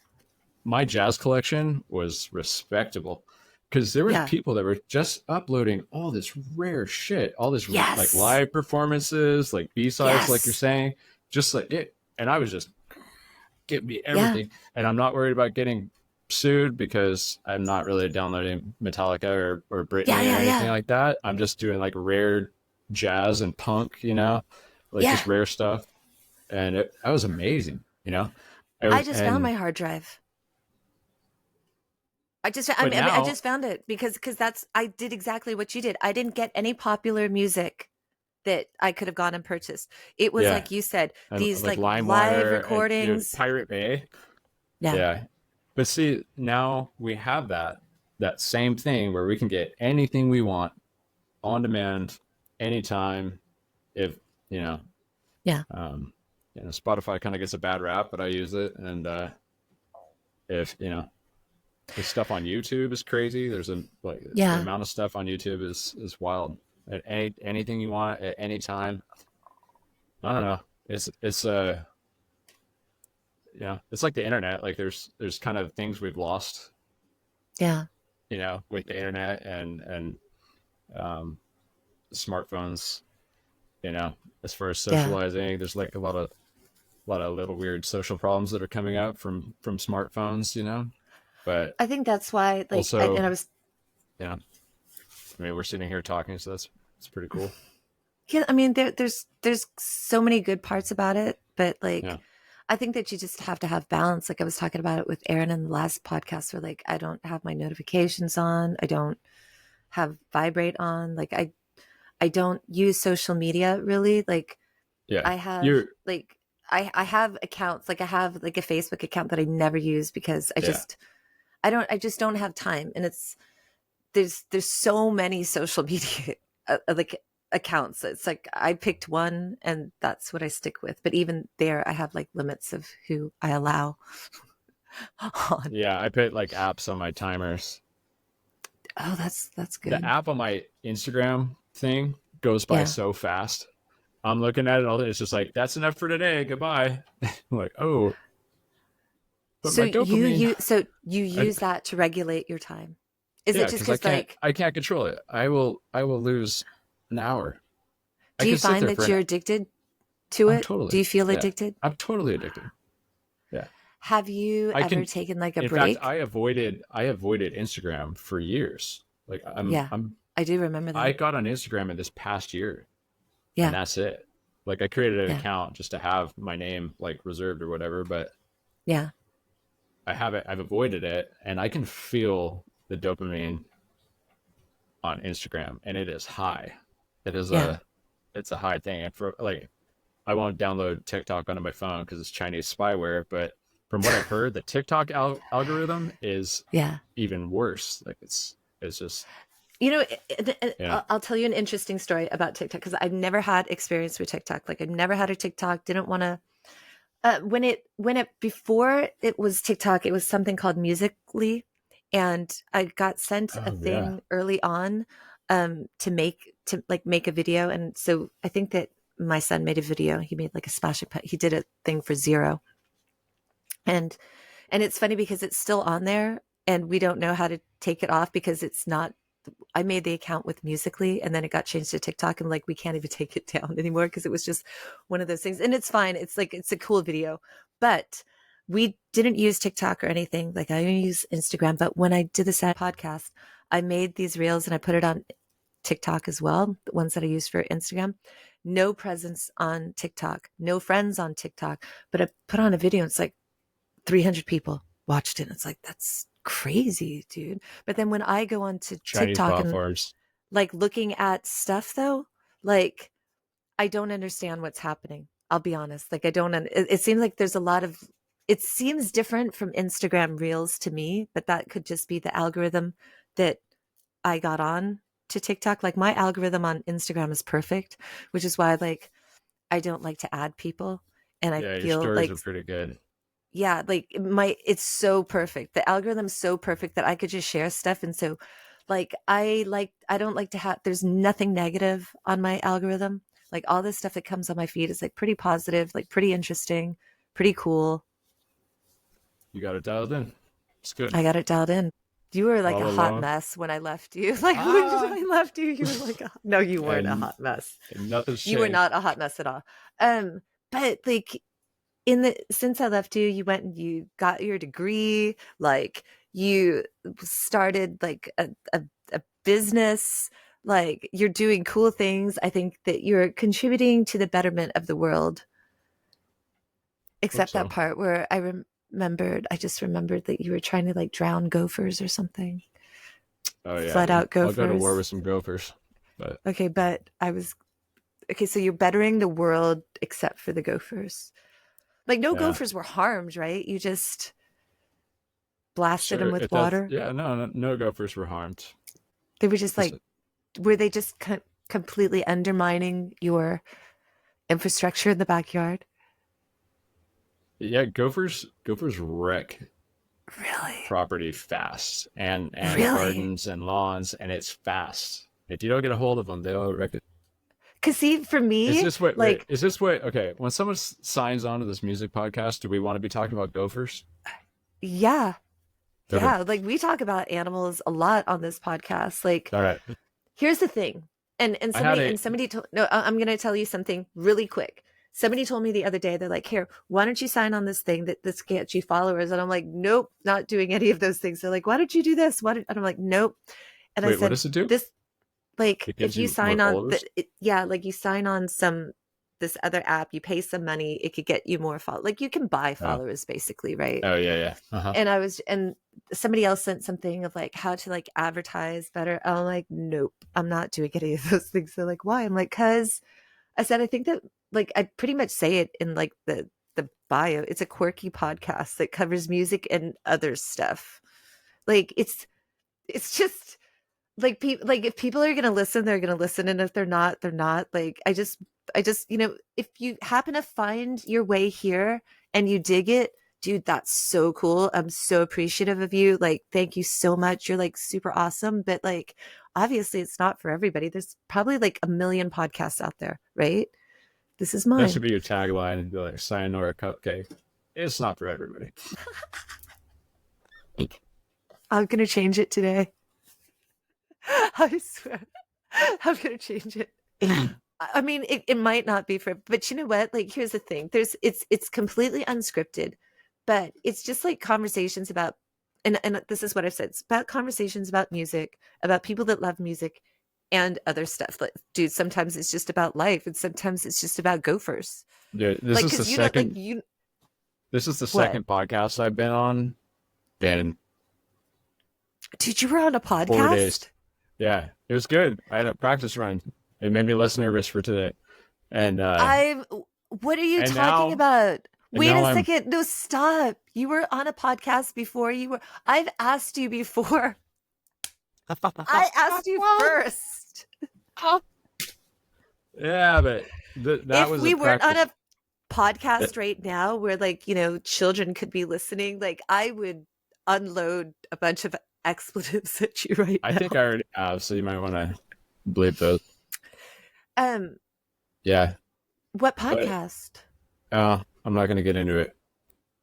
My jazz collection was respectable because there was Yeah. people that were just uploading all this rare shit, all this like Yes. live performances, like B-sides, like you're Yes. saying, just like it. And I was just give me Yeah. everything, and I'm not worried about getting sued because I'm not really downloading Metallica or Yeah. Britney or Yeah. anything Yeah. like that. I'm just doing like rare jazz and punk, like Yeah. just rare stuff, and that was amazing. I I was, just found and my hard drive. I but mean, I now, just found it because I did exactly what you did. I didn't get any popular music that I could have gone and purchased. It was yeah, like you said, and these like like live LimeWire and recordings. Pirate Bay. Yeah. Yeah, but see, now we have that same thing where we can get anything we want on demand, anytime. If you know, Yeah. um, Spotify kind of gets a bad rap, but I use it, and if the stuff on YouTube is crazy. There's the Yeah. amount of stuff on YouTube is wild. At anything you want at any time. I don't know. It's it's like the internet. Like there's kind of things we've lost, Yeah. with the internet and um, smartphones. As far as Yeah. socializing, there's like a lot of little weird social problems that are coming up from smartphones. But I think that's why, like, also, and I was, yeah, I mean, we're sitting here talking, so that's pretty cool. yeah, I mean, there's so many good parts about it, but Yeah, like, I think that you just have to have balance. Like I was talking about it with Aaron in the last podcast, where like I don't have my notifications on, I don't have vibrate on, like I don't use social media really. Like yeah. I have You're like I have accounts, like I have like a Facebook account that I never use because yeah. I just don't have time. And it's there's so many social media like accounts. It's like I picked one and that's what I stick with. But even there I have like limits of who I allow on. Yeah, I put like apps on my timers. Oh, that's The good. app on my Instagram thing goes by Yeah. so fast. I'm looking at it all. It's just like, that's enough for today. Goodbye. I'm like, oh, but So my dopamine. you I, use that to regulate your time. Is it yeah, just because I because can't like, I can't control it. I will lose an hour. I do you could sit find there for that an. you're addicted to I'm it? Do totally, you feel yeah. addicted? I'm totally addicted. Yeah. Have you I ever can. taken like a In fact, break? I avoided Instagram for years. Like Yeah, I do remember I that. got on Instagram in this past year, and Yeah, that's it. Like I created an yeah, account just to have my name like reserved or whatever, but yeah, I haven't. I've avoided it, and I can feel the dopamine on Instagram, and it is high. It is yeah. it's a high thing. And for like, I won't download TikTok onto my phone because it's Chinese spyware. But from what I've heard, the TikTok algorithm is Yeah. even worse. Like it's just You know, yeah. I'll tell you an interesting story about TikTok because I've never had experience with TikTok. Like I've never had a TikTok. Didn't want to. When it before it was TikTok, it was something called Musically, and I got sent a Oh yeah. thing early on, to make a video, and so I think that my son made a video. He made like a splashing put. He did a thing for zero, and it's funny because it's still on there, and we don't know how to take it off because it's not. I made the account with Musically and then it got changed to TikTok and like we can't even take it down anymore because it was just one of those things. And it's fine. It's like it's a cool video. But we didn't use TikTok or anything. Like I didn't use Instagram. But when I did this podcast, I made these reels and I put it on TikTok as well, the ones that I use for Instagram. No presence on TikTok, no friends on TikTok. But I put on a video and it's like 300 people watched it. It's like, that's crazy, dude. But then when I go on to Chinese TikTok and platforms. like looking at stuff though, like I don't understand what's happening. I'll be honest. Like I don't, it seems like there's a lot of, it seems different from Instagram Reels to me, but that could just be the algorithm that I got on to TikTok. Like my algorithm on Instagram is perfect, which is why like I don't like to add people. And I Yeah, your feel stories like, are pretty good. yeah, like it's so perfect. The algorithm's so perfect that I could just share stuff. And so I don't like to have, there's nothing negative on my algorithm. Like all this stuff that comes on my feed is like pretty positive, like pretty interesting, pretty cool. You got it dialed in. It's good. I got it dialed in. You were like All a hot alone. mess when I left you. Like when Ah, I left you, you were like, no, you weren't a and, hot mess. and nothing's You were changed. not a hot mess at all. But like in the since I left you, you went and you got your degree, like you started like a business, like you're doing cool things. I think that you're contributing to the betterment of the world. Hope Except that so. part where I just remembered that you were trying to like drown gophers or something. Oh yeah, Flood out I'll go to war gophers. with some gophers. But Okay, but I was okay, so you're bettering the world except for the gophers. Like no yeah, gophers were harmed, right? You just blasted sure. them with If that's water. yeah, no gophers were harmed. They were just Just like, were they just completely undermining your infrastructure in the backyard? yeah, gophers wreck Really? property fast and Really? gardens and lawns, and it's fast. If you don't get a hold of them, they'll wreck it. Because see, for Is me, this what? Wait, like, is this what? Okay, when someone signs on to this music podcast, do we want to be talking about gophers? yeah, Okay, yeah, like we talk about animals a lot on this podcast. Like, all right. here's the thing, and I had somebody told no, I'm gonna tell you something really quick. Somebody told me the other day, they're like, here, why don't you sign on this thing that this gets you followers? And I'm like, nope, not doing any of those things. They're like, why don't you do this? And I'm like, nope. And I wait. What said, does it do? this, like, It if gives you you more sign on followers. yeah, like you sign on this other app, you pay some money, it could get you more follow. Like you can buy Oh, followers basically, right? oh yeah, yeah. Uh huh. And somebody else sent something of like how to like advertise better. I'm like, nope, I'm not doing any of those things. They're like, why? I'm like, cause I said, I think that like I pretty much say it in like the bio. It's a quirky podcast that covers music and other stuff. Like it's just like people, like if people are gonna listen, they're gonna listen, and if they're not, they're not. Like I just if you happen to find your way here and you dig it, dude, that's so cool. I'm so appreciative of you. Like, thank you so much. You're like super awesome. But like, obviously it's not for everybody. There's probably like a million podcasts out there, right? This is That should mine. be your tagline and be like, Sayonara Cupcake. It's not for everybody. I'm going to change it today. I swear. I'm going to change it. I mean, it might not be for, but you know what? Like, here's the thing. It's completely unscripted, but it's just like conversations about, and this is what I've said. It's about conversations about music, about people that love music and other stuff. Like, dude, sometimes it's just about life and sometimes it's just about gophers. Yeah, this Like, is the cause you know, like second. you, This is the what? second podcast I've been on in Dude, you were on a 4 days. podcast? Yeah, it was good. I had a practice run. It made me less nervous for today. And What are you and talking now about? and Wait now a I'm second. No, stop. You were on a podcast before I've asked you before. I asked you first. yeah, but that If was a we weren't on practice. a podcast right now where like, children could be listening, like I would unload a bunch of expletives at you right I think now. I already have, so you might want to bleep those. Um, Yeah, what but podcast? I'm not going to get into it.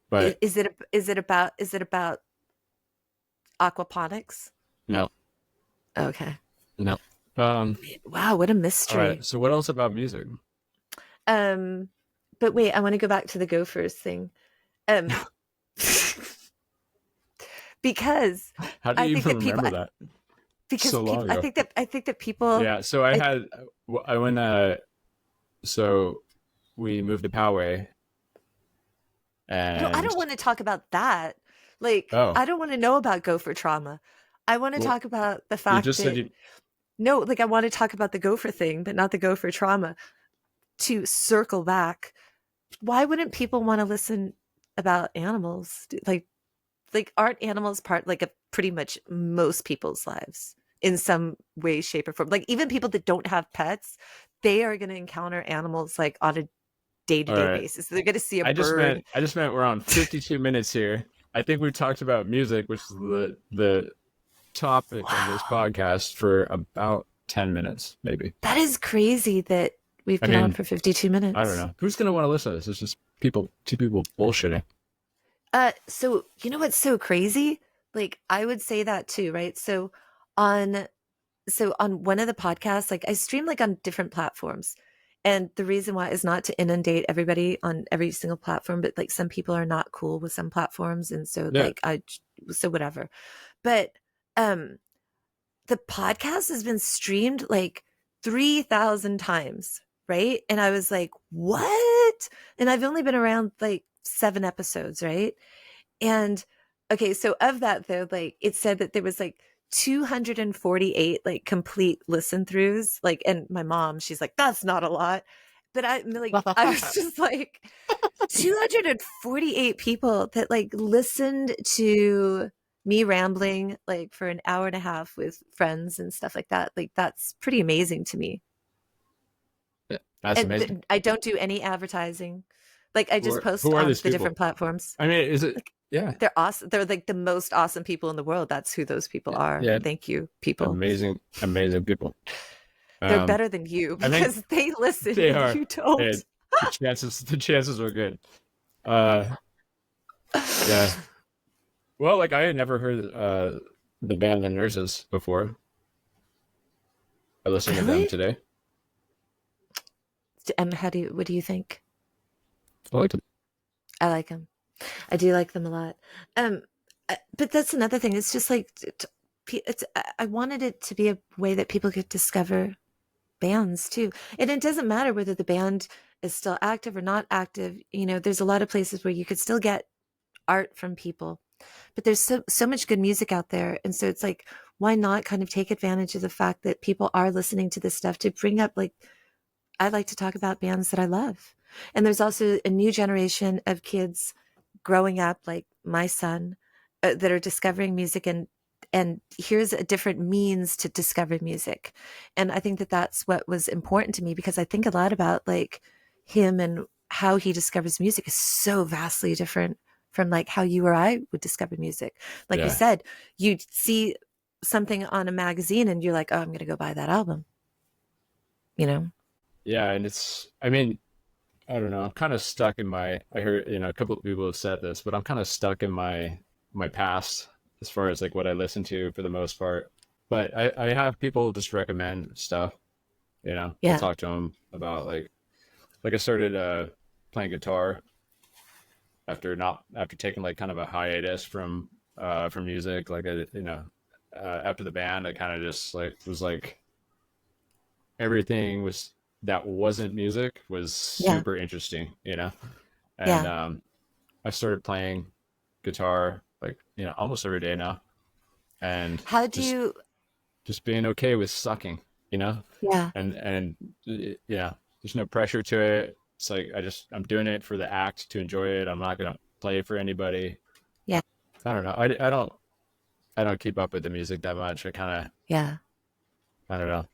But Is it about aquaponics? no, Okay. no. Wow, what a All right. mystery. So what else about music? Um, but wait, I want to go back to the gophers thing. Um, because How do I you think even that people remember that because so long people ago? I think that people Yeah. So I, I went. So we moved to Poway, I and don't want to talk about that. Like, oh, I don't want to know about gopher trauma. I want to well, talk about the you fact just said that you. no, like I want to talk about the gopher thing, but not the gopher trauma. To circle back, why wouldn't people want to listen about animals? Like aren't animals part like of pretty much most people's lives in some way, shape, or form? Like even people that don't have pets, they are going to encounter animals like on a All day-to-day right. basis. They're going to see a bird. I just meant we're on 52 minutes here. I think we've talked about music, which is the topic of this Wow, podcast for about 10 minutes, maybe. that is crazy that we've I been on mean, for 52 I don't minutes. know. Who's going to want to listen to this? It's just two people bullshitting. So you know what's so crazy? Like I would say that too, right? On on one of the podcasts, like I stream like on different platforms. And the reason why is not to inundate everybody on every single platform, but like some people are not cool with some platforms. And so Yeah. like so whatever. But um the podcast has been streamed like 3,000 times, right? And I was like, what? And I've only been around like 7 episodes, right? And okay, so of that though, like it said that there was like 248 like complete listen throughs. Like, and my mom, she's like, that's not a lot. But I was just like 248 people that like listened to me rambling like for an hour and a half with friends and stuff like that. Like that's pretty amazing to me. Yeah, that's And amazing. I don't do any advertising. Like I just post Who are on these the people? different platforms. I mean, is it? Like Yeah. they're awesome. They're like the most awesome people in the world. That's who those people are. Yeah. Thank you, people. Amazing people. They're Um, better than you I think because they listen they and are. you don't. And the chances are good. Uh, yeah. Well, like I had never heard the band The Nurses before. I listened to them Really? today. What do you think? I liked it. I like them. I do like them a lot. But that's another thing. It's just like I wanted it to be a way that people could discover bands too. And it doesn't matter whether the band is still active or not active. There's a lot of places where you could still get art from people. But there's so much good music out there. And so it's like, why not kind of take advantage of the fact that people are listening to this stuff to bring up like I like to talk about bands that I love. And there's also a new generation of kids growing up, like my son, that are discovering music and here's a different means to discover music. And I think that that's what was important to me because I think a lot about like him and how he discovers music is so vastly different from like how you or I would discover music. Like you Yeah. said, you'd see something on a magazine and you're like, oh, I'm going to go buy that album, you know? Yeah. And I mean, I don't know. I'm kind of stuck in I heard, a couple of people have said this, but I'm kind of stuck in my past as far as like what I listen to for the most part. But I have people just recommend stuff, I'll Yeah. talk to them about like I started playing guitar after taking like kind of a hiatus from music. Like after the band, I kind of just like was like everything was that wasn't music was Yeah. super interesting, and Yeah. I started playing guitar like almost every day now, and How do just you, just being okay with sucking, you know, yeah. and yeah, there's no pressure to it. It's like I'm doing it for the act to enjoy it. I'm not gonna play for anybody. Yeah. I don't know. I don't keep up with the music that much. Yeah. I don't know.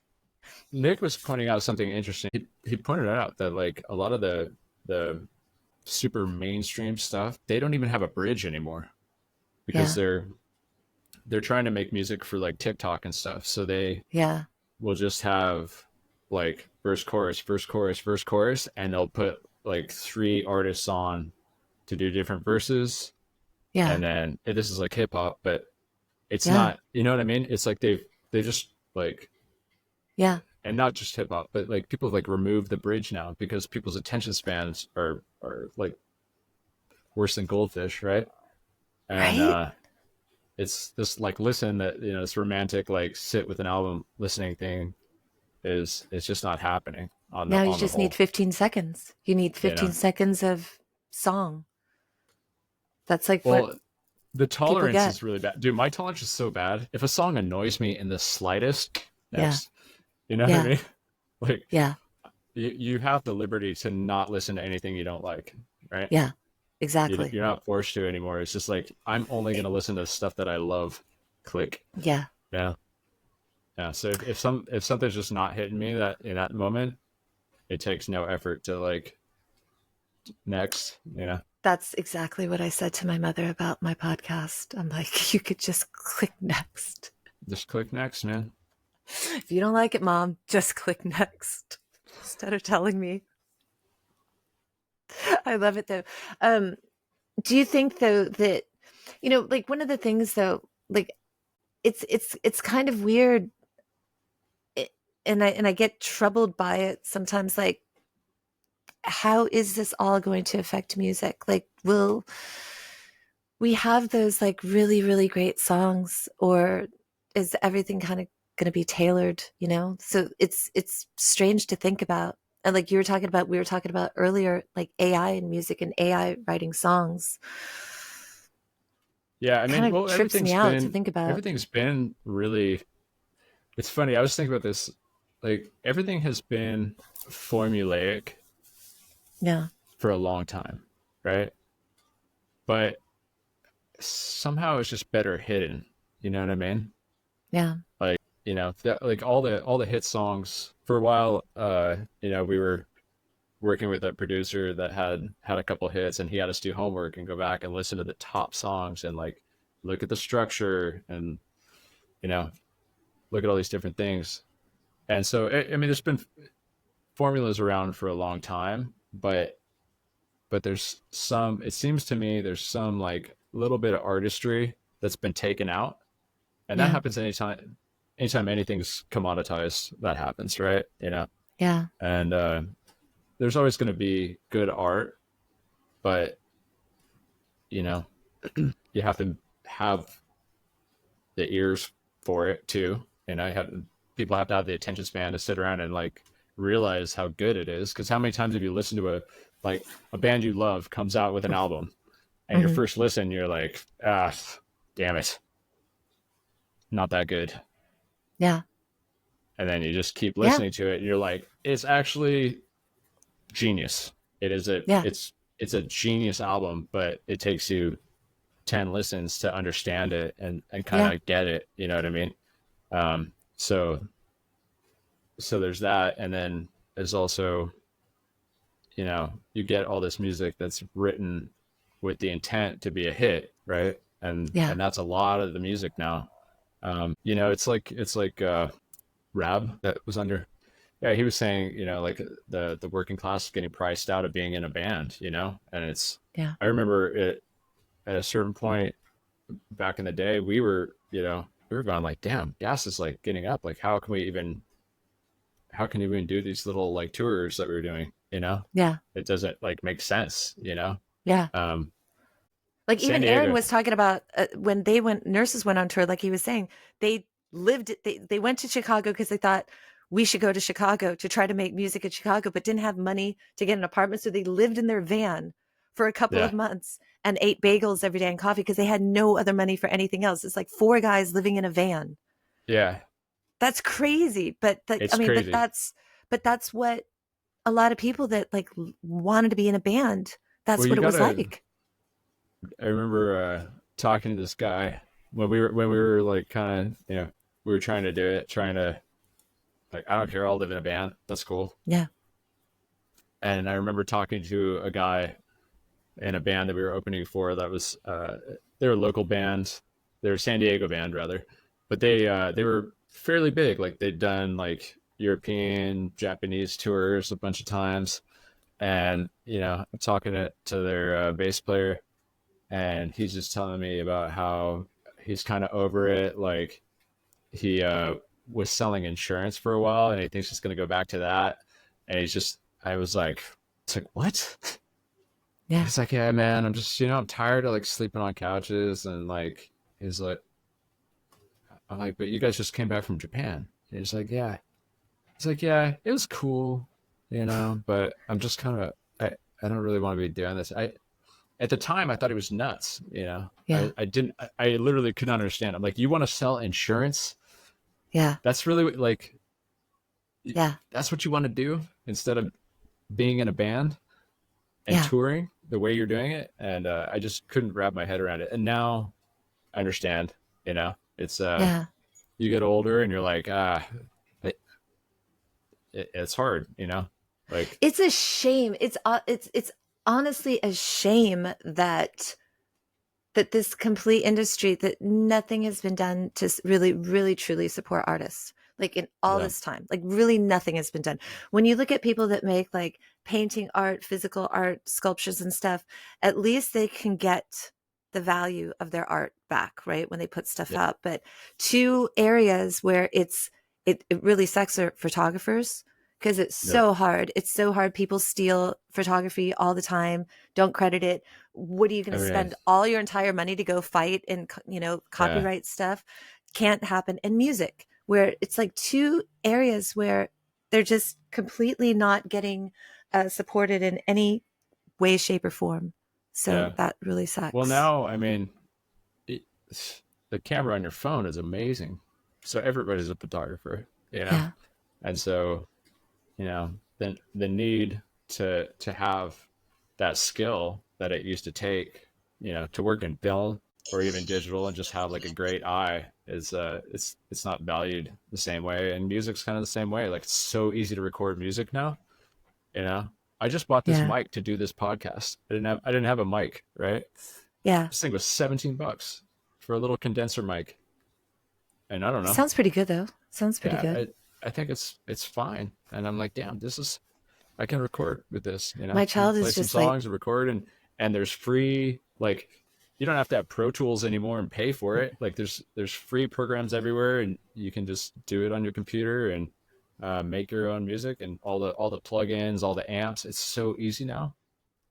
Nick was pointing out something interesting. He pointed out that like a lot of the super mainstream stuff, they don't even have a bridge anymore because Yeah. they're trying to make music for like TikTok and stuff. So they Yeah. will just have like verse chorus, verse chorus, verse chorus, and they'll put like three artists on to do different verses. Yeah. And then this is like hip hop, but it's Yeah. not, you know what I mean? It's like they just like, Yeah. and not just hip hop, but like people like remove the bridge now because people's attention spans are like worse than goldfish, right? And Right. it's this like listen that this romantic like sit with an album listening thing is it's just not happening Now you on the just need whole, 15 seconds. You need you 15 know. seconds of song. That's like what Well, the people tolerance get. is really bad, dude. My tolerance is so bad. If a song annoys me in the slightest, Yeah. next, you know what I Yeah. mean? Like Yeah. you have the liberty to not listen to anything you don't like, right? Yeah. Exactly. You're not forced to anymore. It's just like I'm only going to listen to stuff that I love. Click. Yeah. Yeah. Yeah. So if something's just not hitting me that in that moment, it takes no effort to like next. That's exactly what I said to my mother about my podcast. I'm like, you could just click next. Just click next, man. If you don't like it, mom, just click next instead of telling me. I love it though. Um, do you think though that, like one of the things though, like it's kind of weird, and I get troubled by it sometimes, like how is this all going to affect music? Like, will we have those like really, really great songs, or is everything kind of going to be tailored, So it's strange to think about. And like we were talking about earlier, like AI and music and AI writing songs. Yeah, I Kind mean, of well, trips me out to think about. everything's been really. It's funny. I was thinking about this. Like everything has been formulaic Yeah. for a long time, right? But somehow it's just better hidden. You know what I mean? Yeah. Like like all the hit songs for a while. We were working with a producer that had a couple hits, and he had us do homework and go back and listen to the top songs and like look at the structure and you know look at all these different things. And so I mean, there's been formulas around for a long time, but there's some. It seems to me there's some like little bit of artistry that's been taken out, and that Yeah. happens anytime anything's commoditized. That happens, right? Yeah. And there's always going to be good art, but you know, you have to have the ears for it too. And people have to have the attention span to sit around and like realize how good it is. Because how many times have you listened to a band you love comes out with an album, and your Hmm. first listen you're like, damn it, not that good. Yeah. And then you just keep Yeah. listening to it, and you're like, it's actually genius. Yeah. It's a genius album, but it takes you 10 listens to understand it and Yeah. kind of get it. You know what I mean? Um, so, so there's that. And then there's also, you get all this music that's written with the intent to be a hit, right? Yeah. And that's a lot of the music now. You know, it's like Rab that was under. Yeah, he was saying, you know, like the working class is getting priced out of being in a band, you know, and it's. Yeah. I remember it at a certain point back in the day. We were, you know, we were going like, damn, gas is like getting up. Like, how can you even do these little like tours that we were doing? You know, Yeah. it doesn't like make sense. You know, Yeah. um, Like San even Aaron Diego. was talking about when nurses went on tour, like he was saying, they went to Chicago because they thought we should go to Chicago to try to make music in Chicago, but didn't have money to get an apartment. So they lived in their van for a couple of Yeah, months and ate bagels every day and coffee because they had no other money for anything else. It's like four guys living in a van. yeah, That's crazy. But I it's mean, crazy. but that's what a lot of people that like wanted to be in a band. Well, That's what you it was gotta. like. I remember talking to this guy when we were like kind of, you know, we were trying to do it, trying to like, I don't care, I'll live in a band. That's cool. Yeah. And I remember talking to a guy in a band that we were opening for that was they were a local band. They were a San Diego band rather, but they were fairly big. Like they'd done like European, Japanese tours a bunch of times. And you know, I'm talking to their bass player, and he's just telling me about how he's kind of over it. Like he was selling insurance for a while, and he thinks he's going to go back to that. And he's just, I was like, it's like what? Yeah. He's like, yeah, man, I'm just, you know, I'm tired of like sleeping on couches, and like, he's like, I'm like, but you guys just came back from Japan. And he's like, yeah. He's like, yeah, it was cool, you know, but I'm just kind of, I don't really want to be doing this. At the time I thought he was nuts, you know. Yeah. I didn't, I literally couldn't understand. I'm like, you want to sell insurance? Yeah. That's really what, like, Yeah. that's what you want to do instead of being in a band and Yeah. touring the way you're doing it. And I just couldn't wrap my head around it. And now I understand, you know, it's, Yeah. you get older and you're like, it, it's hard, you know, like, It's a shame. It's honestly a shame that this complete industry that nothing has been done to really really truly support artists like in all yeah, this time, like really nothing has been done. When you look at people that make like painting art, physical art, sculptures and stuff, at least they can get the value of their art back, right, when they put stuff yeah, up. But two areas where it really sucks are photographers, because it's yeah, so hard. It's so hard. People steal photography all the time, don't credit it. What are you going to every day. spend all your entire money to go fight and, Yeah, copyright stuff? Can't happen. And music, where it's like two areas where they're just completely not getting supported in any way, shape, or form. So yeah. that really Well, sucks. now, I mean, it, the camera on your phone is amazing. So everybody's a photographer, you know? Yeah. And so, you know, the need to have that skill that it used to take, you know, to work in film or even digital and just have like a great eye is it's not valued the same way. And music's kind of the same way. Like it's so easy to record music now, you know. I just bought this Yeah. mic to do this podcast. I didn't have a mic, right? Yeah. This thing was $17 for a little condenser mic. And I don't know. Sounds pretty good though. Sounds pretty Yeah, good. I think it's fine. And I'm like, damn, this is I can record with this, you know. My I can child play is some just like, songs and record, and there's free, like, you don't have to have Pro Tools anymore and pay for it. Like there's free programs everywhere, and you can just do it on your computer and make your own music, and all the plugins, all the amps. It's so easy now.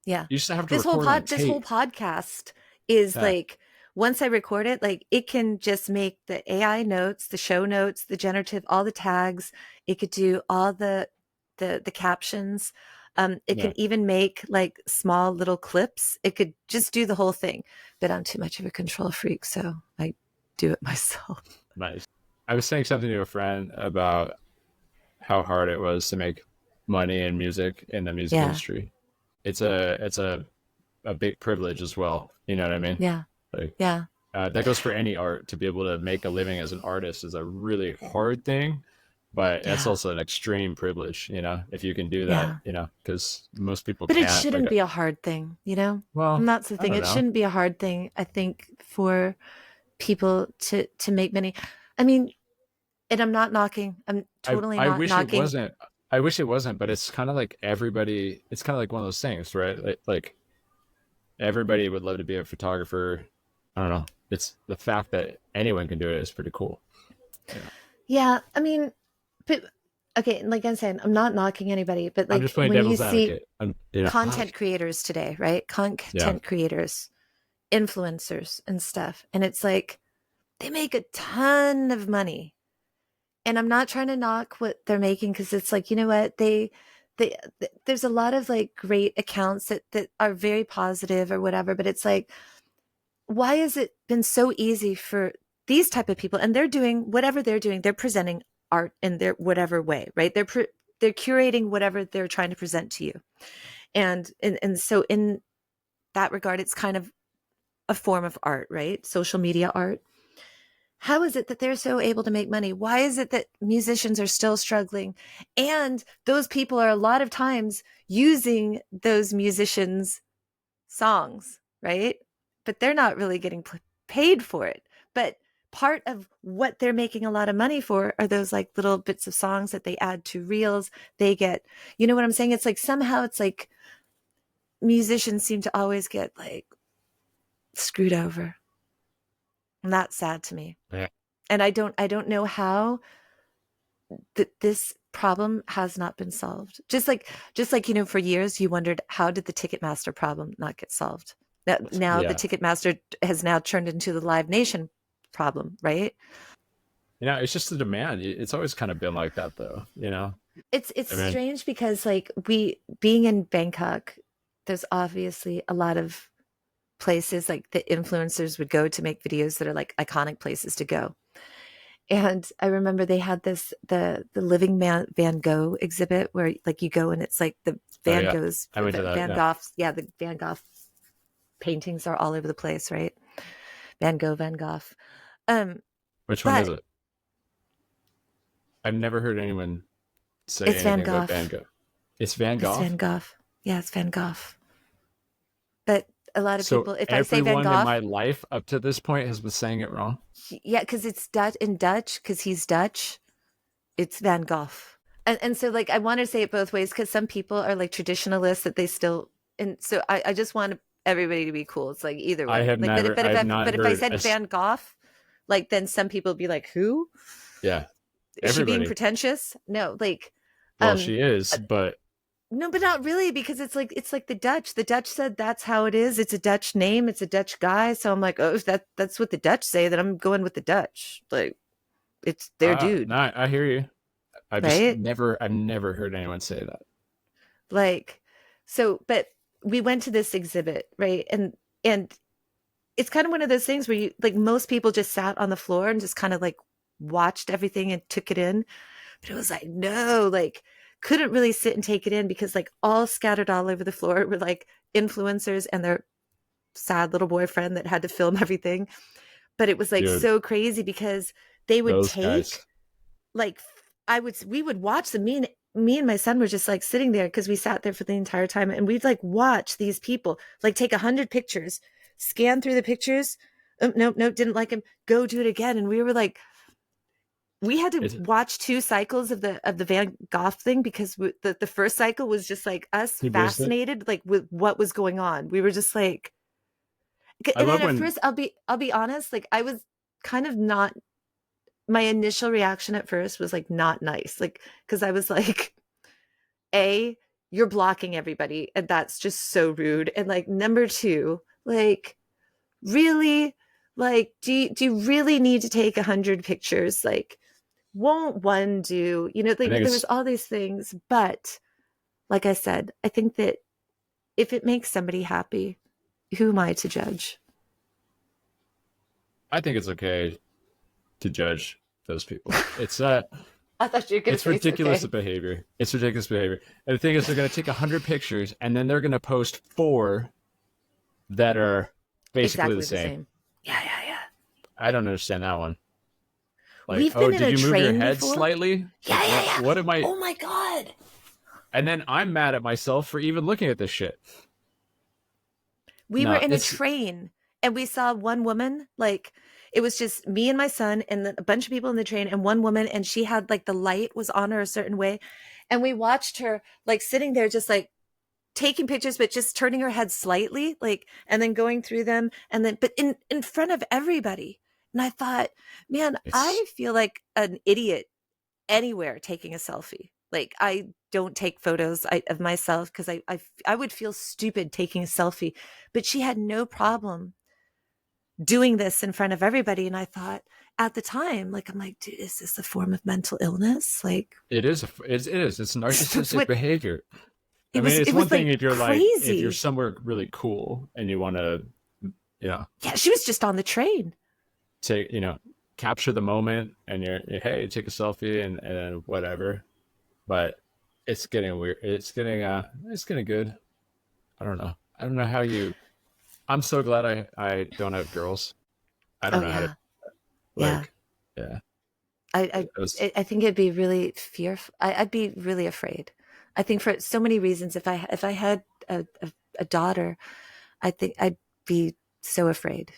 yeah. You just have to record on This whole tape. podcast is Yeah, like, once I record it, like it can just make the AI notes, the show notes, the generative, all the tags. It could do all the captions. It yeah, can even make like small little clips. It could just do the whole thing. But I'm too much of a control freak, so I do it myself. nice. I was saying something to a friend about how hard it was to make money in music in the music Yeah. industry. It's a big privilege as well. You know what I mean? Yeah. Like Yeah. that goes for any art. To be able to make a living as an artist is a really hard thing, but that's Yeah. also an extreme privilege, if you can do that, Yeah. because most people But it can't. Like, shouldn't be a hard thing, you know? And well, that's the I thing. don't It know. shouldn't be a hard thing, I think, for people to make money. I mean, and I'm not knocking. I'm I totally I not wish it knocking wasn't. I wish it wasn't, but it's kind of like everybody. It's kind of like one of those things, right? Like everybody would love to be a photographer. I don't know. It's the fact that anyone can do it is pretty cool. Yeah. Yeah, I mean, but okay, like I'm saying, I'm not knocking anybody, but I'm like just playing when you devil's see advocate. I'm. content creators today, right? Yeah. Content creators, influencers and stuff, and it's like they make a ton of money. And I'm not trying to knock what they're making because it's like, you know what? They there's a lot of like great accounts that are very positive or whatever, but it's like why has it been so easy for these type of people and they're doing whatever they're doing, they're presenting art in their whatever way, right? They're curating whatever they're trying to present to you. And so in that regard it's kind of a form of art, right? Social media art. How is it that they're so able to make money? Why is it that musicians are still struggling? And those people are a lot of times using those musicians' songs, right? But they're not really getting paid for it. But part of what they're making a lot of money for are those like little bits of songs that they add to reels. They get, you know what I'm saying? It's like somehow it's like musicians seem to always get like screwed over. And that's sad to me. Yeah. And I don't know how that this problem has not been solved. Just like for years you wondered how did the Ticketmaster problem not get solved. Now the Yeah. Ticketmaster has now turned into the Live Nation problem, right? It's just the demand. It's always kind of been like that, though. It's I mean, strange because like we being in Bangkok, there's obviously a lot of places like the influencers would go to make videos that are like iconic places to go. And I remember they had the Living Man Van Gogh exhibit where like you go and it's like the oh Van yeah, Gogh's I went to that. Van Yeah. Gogh's the Van Gogh paintings are all over the place, right? Van Gogh. Um, Which one is but it? I've never heard anyone say it's Van anything about Gogh. Van Gogh. It's Van It's Gogh. Van Gogh. Yeah, it's Van Gogh. But a lot of So people, if I say Van everyone in Gogh, my life up to this point has been saying it wrong. yeah, because it's Dutch in Dutch, because he's Dutch. It's Van Gogh. And so like I want to say it both ways because some people are like traditionalists that they still and so I just want everybody to be cool. It's like either I way. have Like but never. but I if have I not but if I heard. said Van Gogh, like then some people would be like, who? Yeah, Is she being everybody. pretentious? No, like Well, um she is, uh, but no, but not really because it's like the Dutch. The Dutch said that's how it is. It's a Dutch name, it's a Dutch guy. So I'm like, oh, if that's what the Dutch say, then I'm going with the Dutch. Like it's their dude, no, I hear you. right? I've never heard anyone say that. Like so but we went to this exhibit, right? And it's kind of one of those things where you like most people just sat on the floor and just kind of like watched everything and took it in. But it was like, no, like couldn't really sit and take it in because like all scattered all over the floor were like influencers and their sad little boyfriend that had to film everything. But it was like Dude, so crazy because they would those take guys. like we would watch them. Me and my son were just like sitting there because we sat there for the entire time and we'd like watch these people like take 100 pictures, scan through the pictures. Oh, nope, didn't like him. Go do it again. And we were like, we had to It's, watch 2 cycles of the Van Gogh thing because the first cycle was just like us he missed it. fascinated like with what was going on. We were just like, I and then love at when first I'll be honest, like I was kind of not my initial reaction at first was like not nice, like because I was like, a you're blocking everybody and that's just so rude, and like number two, like really, like do you really need to take 100 pictures? Like won't one do, I like think there was it's all these things, but like I said, I think that if it makes somebody happy, who am I to judge? I think it's okay to judge those people. I thought you were gonna It's say it's ridiculous okay. behavior. It's ridiculous behavior. And the thing is, they're going to take 100 pictures and then they're going to post four that are basically the Exactly the same. same. Yeah, yeah, yeah. I don't understand that one. Like, we've oh, been in did a you move your train head before. slightly? Yeah, Like, yeah, what? yeah. What am I? Oh my God. And then I'm mad at myself for even looking at this shit. We were No, in a it's train and we saw one woman, like it was just me and my son and a bunch of people in the train and one woman, and she had like the light was on her a certain way. And we watched her like sitting there just like taking pictures, but just turning her head slightly, like, and then going through them and then, but in front of everybody. And I thought, man, it's I feel like an idiot anywhere taking a selfie. Like I don't take photos of myself because I would feel stupid taking a selfie, but she had no problem doing this in front of everybody. And I thought at the time, like, I'm like, dude, is this a form of mental illness? Like, it is it's that's narcissistic what behavior. I it mean, was. it's It one was thing like if you're like if you're crazy. somewhere really cool and you want to, yeah, Yeah, she was just on the train. take capture the moment and you're hey take a selfie and whatever. But it's getting weird. It's getting good. I don't know how you. I'm so glad I don't have girls. I don't Oh know how to yeah, yeah. like. Yeah, I it was. I think it'd be really fearful. I'd be really afraid. I think for so many reasons, if I had a daughter, I think I'd be so afraid.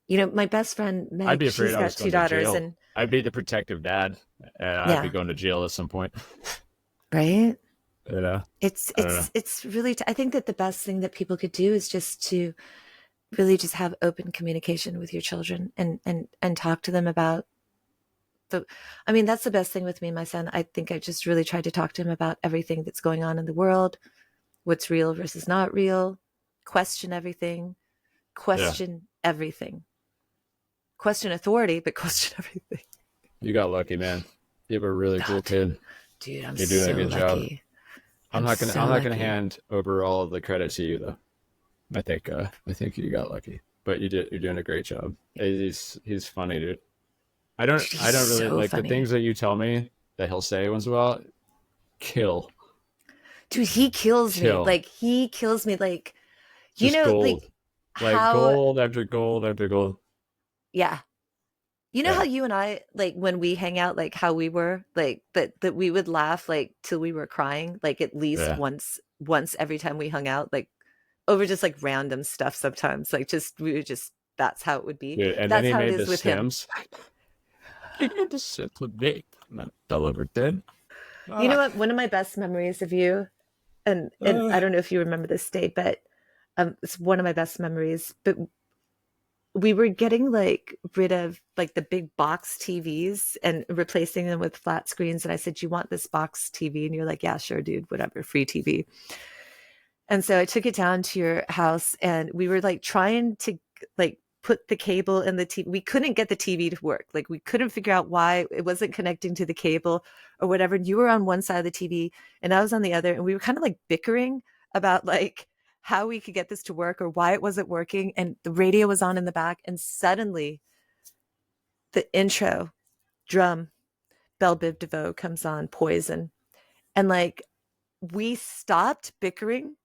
You know, my best friend I'd Meg, be afraid she's I got was two going to daughters, jail. and I'd be the protective dad, and I'd be yeah, going to jail at some point. right. You know, It's I don't know. it's it's really. I think that the best thing that people could do is just to really just have open communication with your children and talk to them about the. I mean, that's the best thing with me and my son. I think I just really tried to talk to him about everything that's going on in the world, what's real versus not real, question everything, Yeah, question everything, question authority, but question everything. you got lucky, man. You have a really Oh, cool kid. dude, I'm You're doing a so good job. lucky. I'm so I'm not gonna lucky. hand over all of the credit to you though. I think you got lucky, but you're doing a great job. He's funny, dude. Dude, he's I don't really so like the funny. things that you tell me that he'll say once in a while. Kill, Dude, he kills me. kill, Like he kills me. Like you just know, gold, like like how gold after gold after gold. yeah. You know how Yeah, you and I like when we hang out, like how we were like that we would laugh like till we were crying, like at least yeah, once every time we hung out, like over just like random stuff sometimes. Like just we would just that's how it would be. dude. And then That's he how it made is the with him. Sims. He made the Sims look big. Man, fell over dead. You know Ah, what? One of my best memories of you, and I ah. don't know if you remember this day, but it's one of my best memories. But we were getting like rid of like the big box TVs and replacing them with flat screens. And I said, "You want this box TV?" And you're like, "Yeah, sure, dude, whatever, free TV." And so I took it down to your house and we were like trying to like put the cable in the TV. We couldn't get the TV to work. Like we couldn't figure out why it wasn't connecting to the cable or whatever. And you were on one side of the TV and I was on the other. And we were kind of like bickering about like how we could get this to work or why it wasn't working. And the radio was on in the back. And suddenly the intro drum, Belle Biv DeVoe comes on, Poison. And like we stopped bickering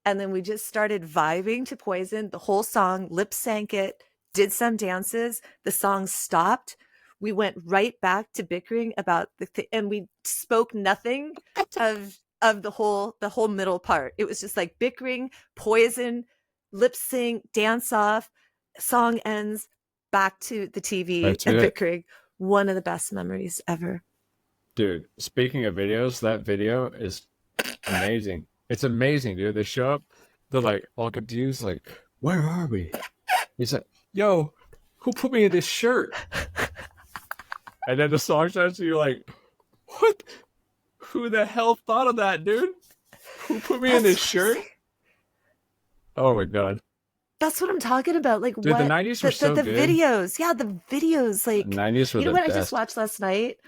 and then we just started vibing to Poison. The whole song, lip sank it, did some dances. The song stopped. We went right back to bickering about and we spoke nothing of the whole middle part. It was just like bickering, Poison, lip sync, dance off, song ends, back to the Back TV to and it. bickering. One of the best memories ever. Dude, speaking of videos, that video is amazing. It's amazing, dude. They show up, they're like all confused, like, where are we? He's like, yo, who put me in this shirt? And then the song starts, and you're like, what? Who the hell thought of that, dude? Who put me in That's this what I'm saying. shirt? Oh my god. That's what I'm talking about. Like Dude, the what 90s were so the good. videos. Yeah, the videos. The Like 90s were you know the what I just best. watched last night?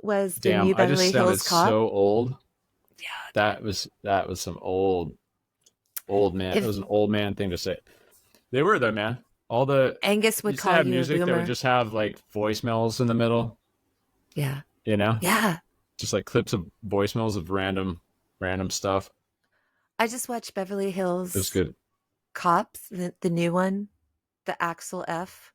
Was the Damn, new I just Beverly sounded Hills Cop. so old. Yeah. That was some old man. It If was an old man thing to say. They were though, man. All the Angus would used to call have you a music that would boomer. just have like voicemails in the middle, Yeah. you know? Yeah. Just like clips of voicemails of random stuff. I just watched Beverly It was Hills good. Cops, the new one, the Axel F.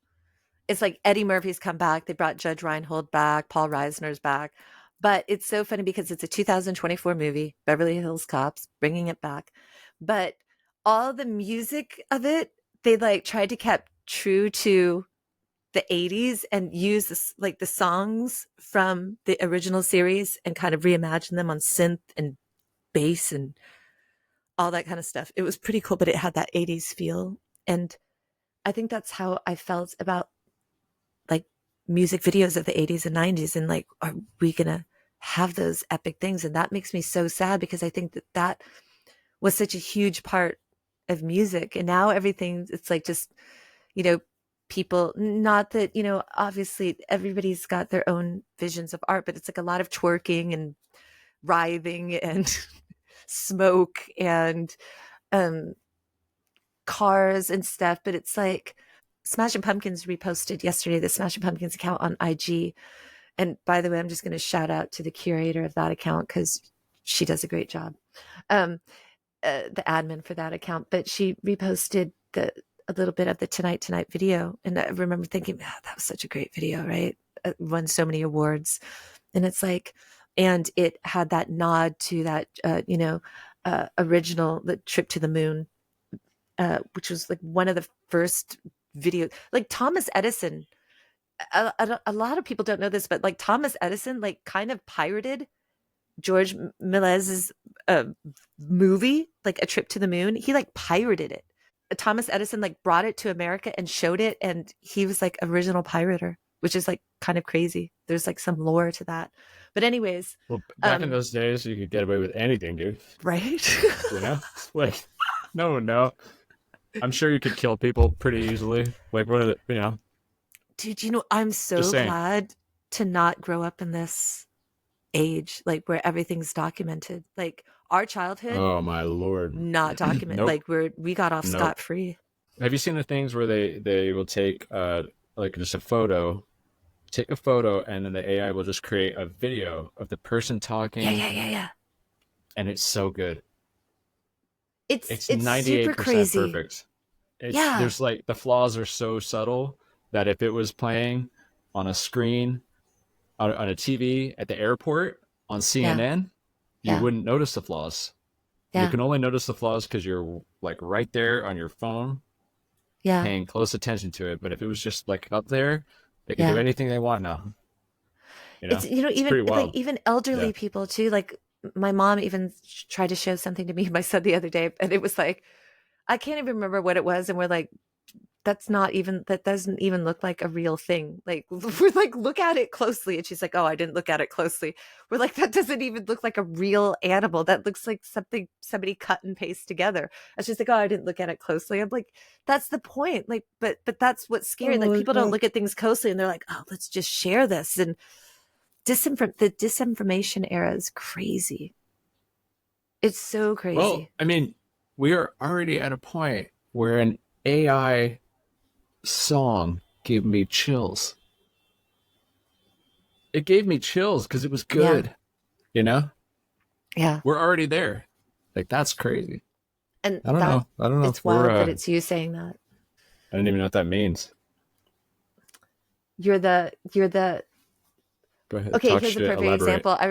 it's like Eddie Murphy's come back. They brought Judge Reinhold back. Paul Reisner's back. But it's so funny because it's a 2024 movie, Beverly Hills Cops, bringing it back. But all the music of it, they like tried to keep true to the 80s and use this, like the songs from the original series and kind of reimagine them on synth and bass and all that kind of stuff. It was pretty cool, but it had that 80s feel. And I think that's how I felt about like music videos of the 80s and 90s. And like, are we going to have those epic things? And that makes me so sad because I think that that was such a huge part of music. And now everything, it's like just, you know, people, not that, you know, obviously everybody's got their own visions of art, but it's like a lot of twerking and writhing and smoke and cars and stuff. But it's like Smashing Pumpkins reposted yesterday, the Smashing Pumpkins account on IG. And by the way, I'm just going to shout out to the curator of that account because she does a great job. The admin for that account, but she reposted a little bit of the Tonight video. And I remember thinking, oh, that was such a great video, right? It won so many awards. And it's like, and it had that nod to that, original, the Trip to the Moon, which was like one of the first videos, like Thomas Edison. A lot of people don't know this, but like Thomas Edison, like kind of pirated George Méliès's movie, like A Trip to the Moon. He like pirated it. Thomas Edison like brought it to America and showed it, and he was like original pirater, which is like kind of crazy. There's like some lore to that. But anyways, well, back in those days, you could get away with anything, dude. Right? You know, like no, I'm sure you could kill people pretty easily. Like what are the, you know? Dude, you know, I'm so glad to not grow up in this age, like where everything's documented. Like our childhood, oh my lord, not documented. Nope. Like we got off scot-free. Have you seen the things where they will take like just a photo, take a photo, and then the AI will just create a video of the person talking? Yeah. And it's so good. It's 98% super crazy. perfect. There's like the flaws are so subtle that if it was playing on a screen on a TV at the airport on CNN, you wouldn't notice the flaws. You can only notice the flaws because you're like right there on your phone, paying close attention to it. But if it was just like up there, they can do anything they want now. You know? It's, you know, even like even elderly people too. Like my mom even tried to show something to me, my son, the other day, and it was like, I can't even remember what it was, and we're like, that doesn't even look like a real thing. Like we're like, look at it closely. And she's like, oh, I didn't look at it closely. We're like, that doesn't even look like a real animal. That looks like something somebody cut and paste together. And she's like, oh, I didn't look at it closely. I'm like, that's the point. Like, but that's what's scary. Like people don't look at things closely and they're like, oh, let's just share this. And the disinformation era is crazy. It's so crazy. Well, I mean, we are already at a point where an AI song gave me chills. It gave me chills because it was good. You know? Yeah. We're already there. Like that's crazy. And I don't know. It's wild that it's you saying that. I don't even know what that means. You're the Go ahead. Okay, here's a perfect example. I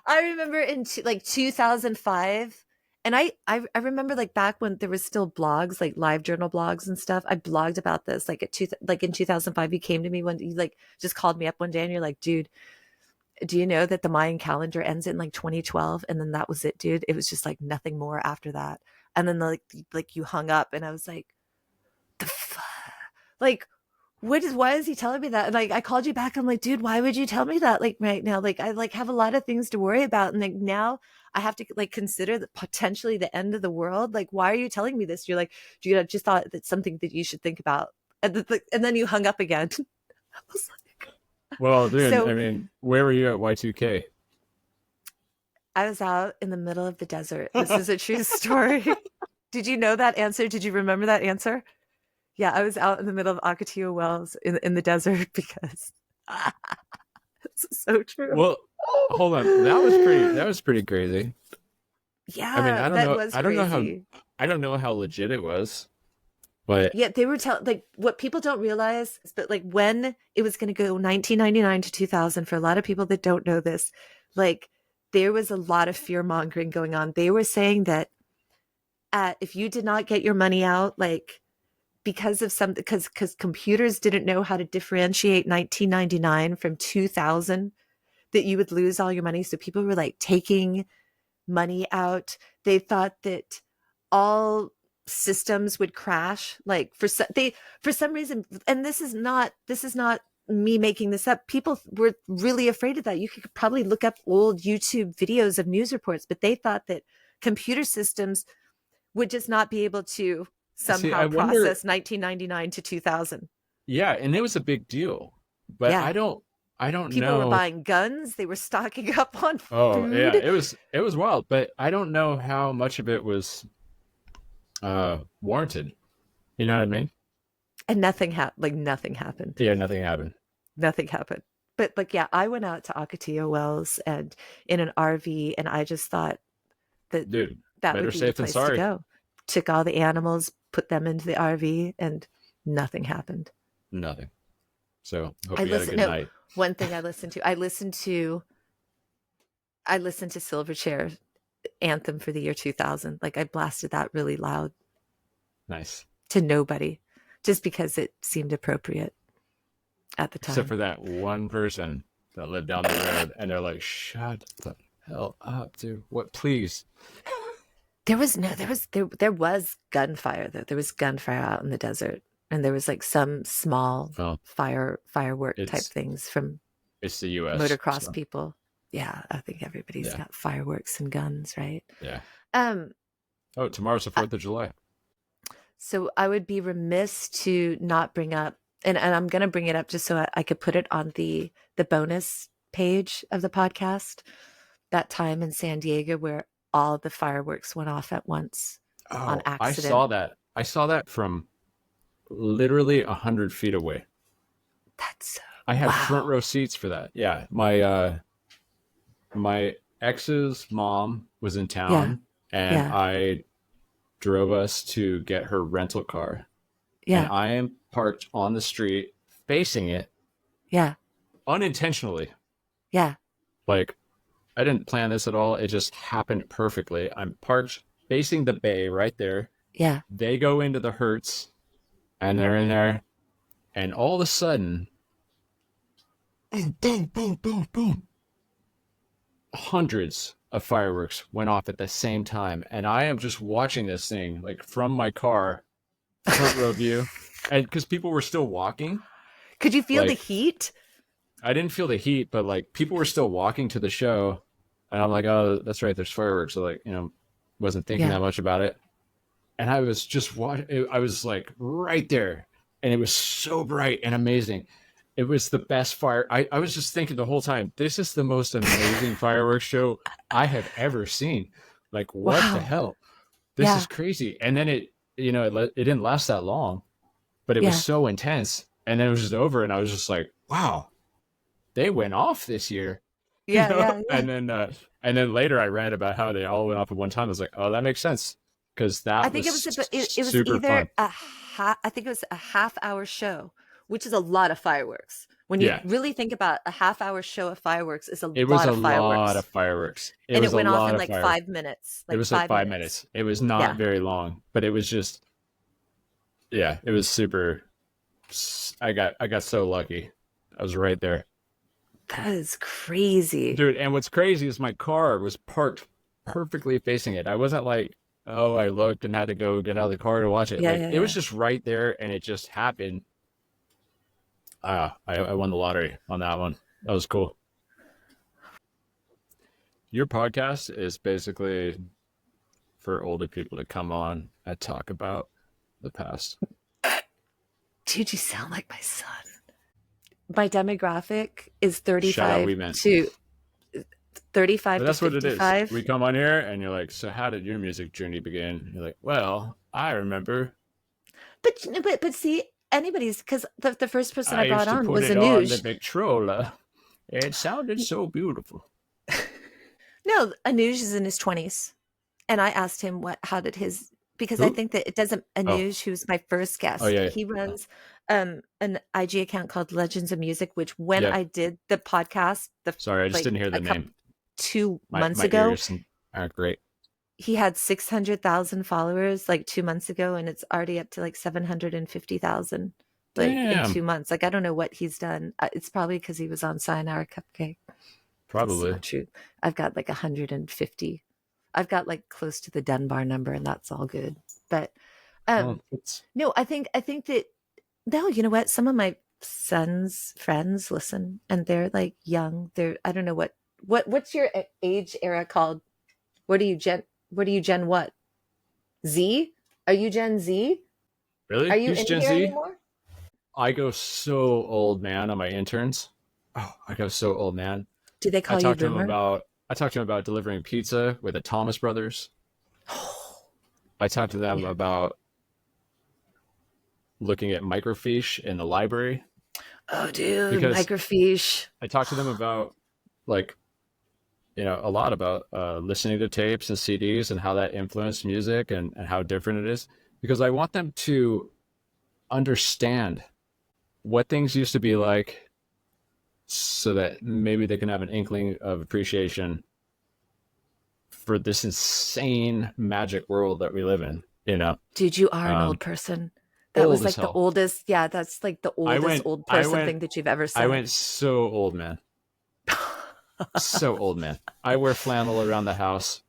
remember in 2005, and I remember like back when there was still blogs, like live journal blogs and stuff. I blogged about this like in 2005. You came to me you like just called me up one day and you're like, dude, do you know that the Mayan calendar ends in like 2012? And then that was it, dude. It was just like nothing more after that. And then like you hung up, and I was like, the fuck, like. Why is he telling me that? And like, I called you back. I'm like, dude, why would you tell me that? Like right now, like I like have a lot of things to worry about. And like now I have to like consider potentially the end of the world. Like, why are you telling me this? You're like, dude, I just thought that's something that you should think about. And then you hung up again. I was like, well, dude, I mean, where were you at Y2K? I was out in the middle of the desert. This is a true story. Did you know that answer? Did you remember that answer? Yeah, I was out in the middle of Ocotillo Wells in the desert because it's so true. Well, hold on. That was pretty crazy. Yeah, I mean, I don't know. I don't know how legit it was. But yeah, they were like what people don't realize is that like when it was going to go 1999 to 2000, for a lot of people that don't know this, like there was a lot of fear mongering going on. They were saying that if you did not get your money out, like because of some because computers didn't know how to differentiate 1999 from 2000, that you would lose all your money. So people were like taking money out. They thought that all systems would crash, like for some reason. And this is not me making this up. People were really afraid of that. You could probably look up old YouTube videos of news reports, but they thought that computer systems would just not be able to see, somehow I wonder. process 1999 to 2000. Yeah, and it was a big deal, but Yeah, I don't people were know. buying guns, they were stocking up on Oh yeah, food, it was wild, but I don't know how much of it was warranted. You know what I mean? and nothing happened. Yeah, nothing happened. Nothing happened. But like, yeah, I went out to Ocotillo Wells and in an RV, and I just thought that Dude, that better would be the safe than place to sorry. go. Took all the animals, put them into the RV, and nothing happened. Nothing. So hope I you had a listened. good No, night. one thing I listened to Silverchair anthem for the year 2000. Like I blasted that really loud Nice. to nobody, just because it seemed appropriate at the Except time. for that one person that lived down the road, and they're like, "Shut the hell up, dude! What, please?" There was gunfire though. There was gunfire out in the desert, and there was like some small Well, firework type it's things from it's the U.S. motocross So people. Yeah, I think everybody's yeah, got fireworks and guns, right? yeah. Um, Oh, tomorrow's the I- 4th of July. so I would be remiss to not bring up, and I'm going to bring it up just so I could put it on the bonus page of the podcast. That time in San Diego where all the fireworks went off at once on Oh, I accident. saw that. I saw that from literally 100 feet away. That's I had front wow. row seats for that. Yeah, my ex's mom was in Yeah, town, and yeah, I drove us to get her rental car, and yeah, I am parked on the street facing it yeah, unintentionally. yeah, Like, I didn't plan this at all. It just happened perfectly. I'm parked facing the bay right there. yeah. They go into the Hertz, and they're in there, and all of a sudden, boom, boom, boom, boom, boom, hundreds of fireworks went off at the same time, and I am just watching this thing like from my car, front row view, and because people were still walking, Could you feel the like heat? I didn't feel the heat, but like people were still walking to the show, and I'm like, oh, that's right, there's fireworks. So like, wasn't thinking Yeah, that much about it, and I was just watching. I was like right there, and it was so bright and amazing. It was the best fire. I was just thinking the whole time, this is the most amazing fireworks show I have ever seen. Like, what the wow. hell? This is Yeah, crazy. And then it didn't last that long, but it was yeah, so intense. And then it was just over, and I was just like, wow, they went off this year, yeah, yeah, yeah. And then later I read about how they all went off at one time. I was like, oh, that makes sense because I that think was it was super either fun. I think it was a half hour show, which is a lot of fireworks. When you Yeah, really think about a half hour show of fireworks, is a it was lot a of lot of fireworks, fireworks. It and it was a went off lot in of like fireworks. 5 minutes, It like was like five five minutes. minutes. It was not Yeah, very long, but it was just, yeah, it was super. I got so lucky. I was right there, that is crazy. dude. And what's crazy is my car was parked perfectly facing it. I wasn't like, oh, I looked and had to go get out of the car to watch it. Yeah, Like yeah, it was yeah. just right there, and it just happened. I won the lottery on that one. That was cool. Your podcast is basically for older people to come on and talk about the past. Dude, you sound like my son. My demographic is Shout out, we meant. to But 35 to that's what it is. 55. We come on here and you're like, so how did your music journey begin? You're like, well, I remember But see, anybody's, because the first person I I brought used to on put was it on the Anuj. Victrola. It sounded so beautiful. No, Anuj is in his 20s. And I asked him how did his because I Who? think that it doesn't. Oh, Anuj, who's my first oh guest, yeah, he runs an IG account called Legends of Music, which when yeah. I did the podcast, Sorry, I just like didn't hear a the couple name. 2 months My ago, ears aren't great. he had 600,000 followers like 2 months ago, and it's already up to like 750,000 like in Damn, 2 months. Like I don't know what he's done. It's probably because he was on Sayonara Cupcake. It's probably. not true. I've got like 150. I've got like close to the Dunbar number, and that's all good. But Well, um it's no, I think that no, you know what? Some of my son's friends listen, and they're like young. They're I don't know what's your age era called? What are you Gen? What are you Gen? What Z? Are you Gen Z? Are really you who's in Gen here Z? anymore? I go so old, man, on my interns. Oh, I go so old, man. Do they I call you talked to him Boomer? about I talked to him about delivering pizza with the Thomas brothers. I talked to them Yeah. about looking at microfiche in the library Oh, dude, because microfiche. I talked to them about like a lot about listening to tapes and CDs and how that influenced music and how different it is because I want them to understand what things used to be like so that maybe they can have an inkling of appreciation for this insane magic world that we live in, Dude, you are an old um, person. That old was as like the hell. oldest. Yeah, that's like the I oldest went, old I person went, thing that you've ever I said. went so old, man. So old, man. I wear flannel around the house.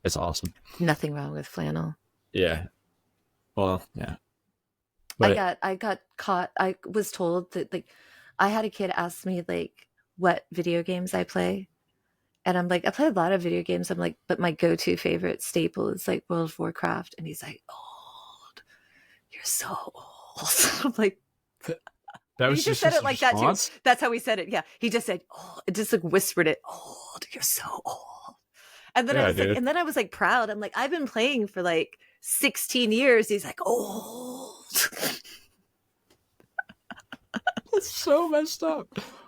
It's awesome. Nothing wrong with flannel. Yeah. Well, yeah. I But got I got caught. I was told that like I had a kid ask me like what video games I play. And I'm like, I play a lot of video games. I'm like, but my go-to favorite staple is like World of Warcraft. And he's like, old. You're so old. I'm like, that he was just just said it his like that too. response. That's how he said it. Yeah. He just said, oh, it just like whispered it. Old. You're so old. And then I Yeah, was like, dude. and then I was like proud. I'm like, I've been playing for like 16 years. He's like, old. That's so messed up.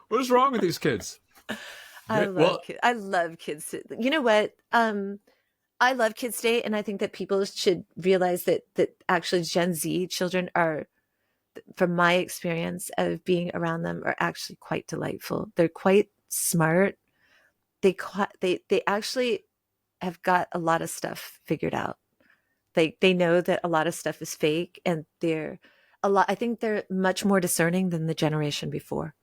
What is wrong with these kids? I love Well, kids. I love kids. You know what? I love Kids Day, and I think that people should realize that actually Gen Z children are, from my experience of being around them, are actually quite delightful. They're quite smart. They actually have got a lot of stuff figured out. They know that a lot of stuff is fake, and they're a lot. I think they're much more discerning than the generation before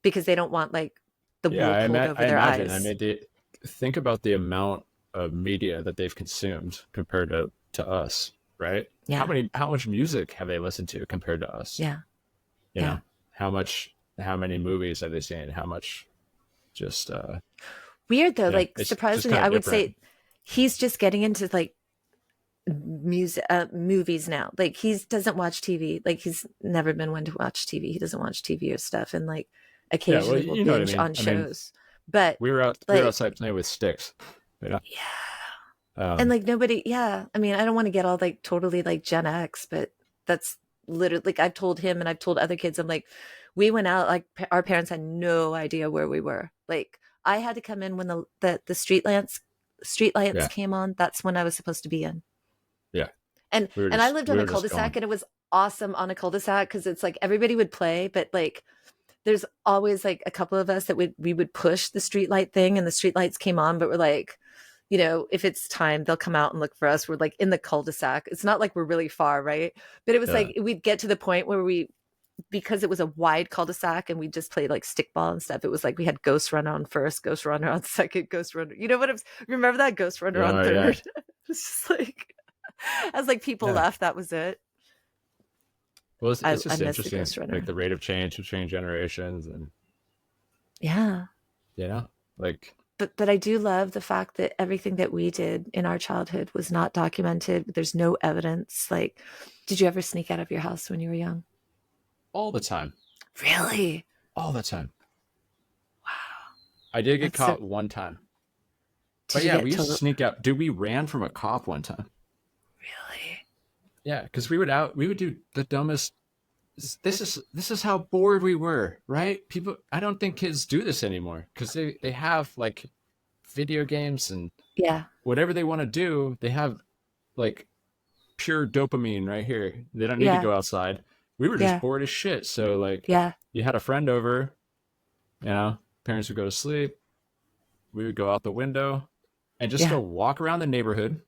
because they don't want like the yeah, wool pulled over I their imagine. I eyes. mean, think about the amount of media that they've consumed compared to us, right? Yeah, How much music have they listened to compared to us? yeah, You yeah. know, how many movies have they seen? How much just Weird though, yeah, like it's just surprisingly, kind I of would different. say he's just getting into like music movies now. Like he doesn't watch TV. Like he's never been one to watch TV. He doesn't watch TV or stuff, and like Yeah, well, occasionally will you know what I binge mean. on I mean, shows. But we were like outside playing with sticks, you know. yeah. And Um, like nobody, yeah. I mean, I don't want to get all like totally like Gen X, but that's literally like I've told him and I've told other kids, I'm like, we went out, like our parents had no idea where we were. Like I had to come in when the street lights yeah, came on. That's when I was supposed to be in. yeah. And I lived We on a were just cul-de-sac going. and it was awesome on a cul-de-sac because it's like everybody would play, but like there's always like a couple of us that we would push the street light thing and the street lights came on, but we're like, if it's time, they'll come out and look for us. We're like in the cul-de-sac. It's not like we're really far, right? But it was Yeah, like we'd get to the point where because it was a wide cul-de-sac and we just played like stickball and stuff. It was like we had Ghost Runner on first, Ghost Runner on second, Ghost Runner. You know what I'm remember that Ghost Runner on yeah, third? It's just like as like people yeah. left, that was it. Well, I it's I just miss the interesting, Ghost like Runner. the rate of change between generations, and Yeah. you know, like But I do love the fact that everything that we did in our childhood was not documented. There's no evidence. Like, did you ever sneak out of your house when you were young? all the time, Really? all the time. Wow. I did get That's so. caught one time, but Did you yeah, get we used to told? sneak out. Dude, we ran from a cop one time. Really? Yeah, because we would do the dumbest. This is how bored we were, right? People, I don't think kids do this anymore because they have like video games and Yeah. whatever they want to do. They have like pure dopamine right here. They don't need to Yeah. go outside. We were just Yeah. bored as shit. So like, Yeah. you had a friend over, parents would go to sleep. We would go out the window and just Yeah. go walk around the neighborhood.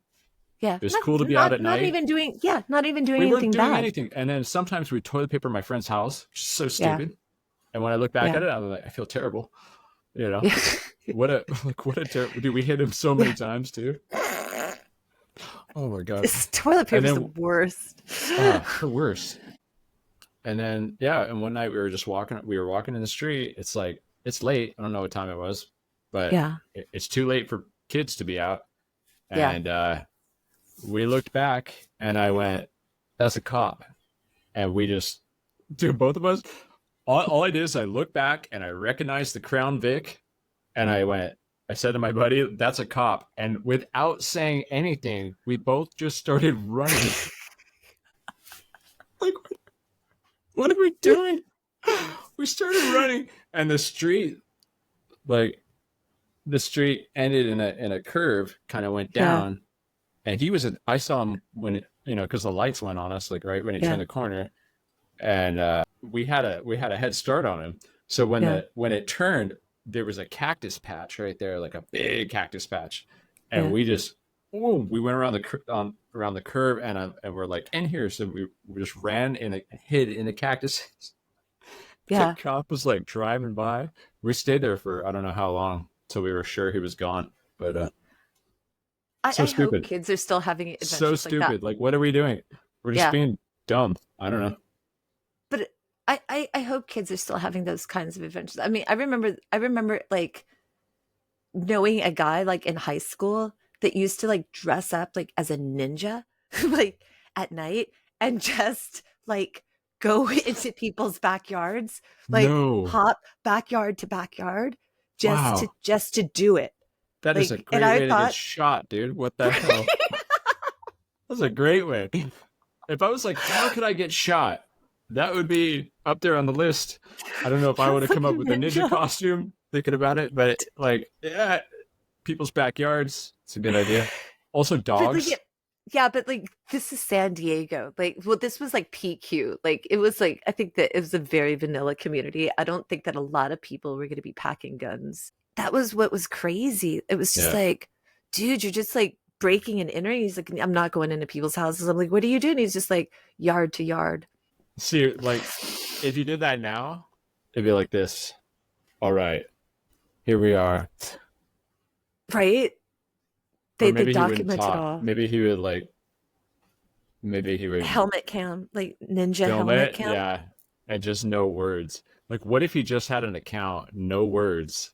Yeah. It was Not cool to be out not at not night. even doing yeah, not even doing We weren't anything doing bad. anything. And then sometimes we toilet paper my friend's house, which is so Yeah. stupid. And when I look back Yeah. at it, I'm like, I feel terrible. You know, Yeah. what a terrible. Dude, we hit him so many times too. Oh my god. This toilet And paper's the then, worst. the worst. And then, yeah, and one night we were just walking. We were walking in the street. It's like it's late. I don't know what time it was, but Yeah. it's too late for kids to be out. Yeah. And we looked back, and I went, "That's a cop." And we just, dude, both of us. All I did is I looked back and I recognized the Crown Vic, and I said to my buddy, "That's a cop." And without saying anything, we both just started running. Like, what are we doing? We started running, and like the street ended in a curve, kind of went Yeah. down, and I saw him when because the lights went on us, like right when he Yeah. turned the corner, and we had a head start on him. So when it turned, there was a cactus patch right there, like a big cactus patch, and Yeah. we went around around the curve, and we're like in here, so we just ran and hid in the cactus. The Yeah. cop was like driving by. We stayed there for I don't know how long till we were sure he was gone. But so I hope stupid, kids are still having so adventures like that. stupid. Like, what are we doing? We're just Yeah. being dumb. I don't know. But I hope kids are still having those kinds of adventures. I mean, I remember like knowing a guy like in high school that used to like dress up like as a ninja like at night and just like go into people's backyards, like No, hop backyard to backyard wow, just to do it. that is a Like, and great I way to get thought shot, dude. What the hell? That's a great way. If I was like, how could I get shot? That would be up there on the list. I don't know if I would have it's like come a up with a ninja ninja. costume thinking about it, but like, yeah, people's backyards. It's a good idea. Also, But like, dogs. yeah, but like this is San Diego. Like, well, this was like PQ. Like, it was like I think that it was a very vanilla community. I don't think that a lot of people were going to be packing guns. That was what was crazy. It was just Yeah. like, dude, you're just like breaking and entering. He's like, I'm not going into people's houses. I'm like, what are you doing? He's just like yard to yard. See, like, if you did that now, it'd be like this. All right, here we are. Right? Or They maybe he wouldn't document it talk. all. Maybe he would Helmet cam, like ninja film helmet it. cam. Yeah. And just no words. Like, what if he just had an account, no words?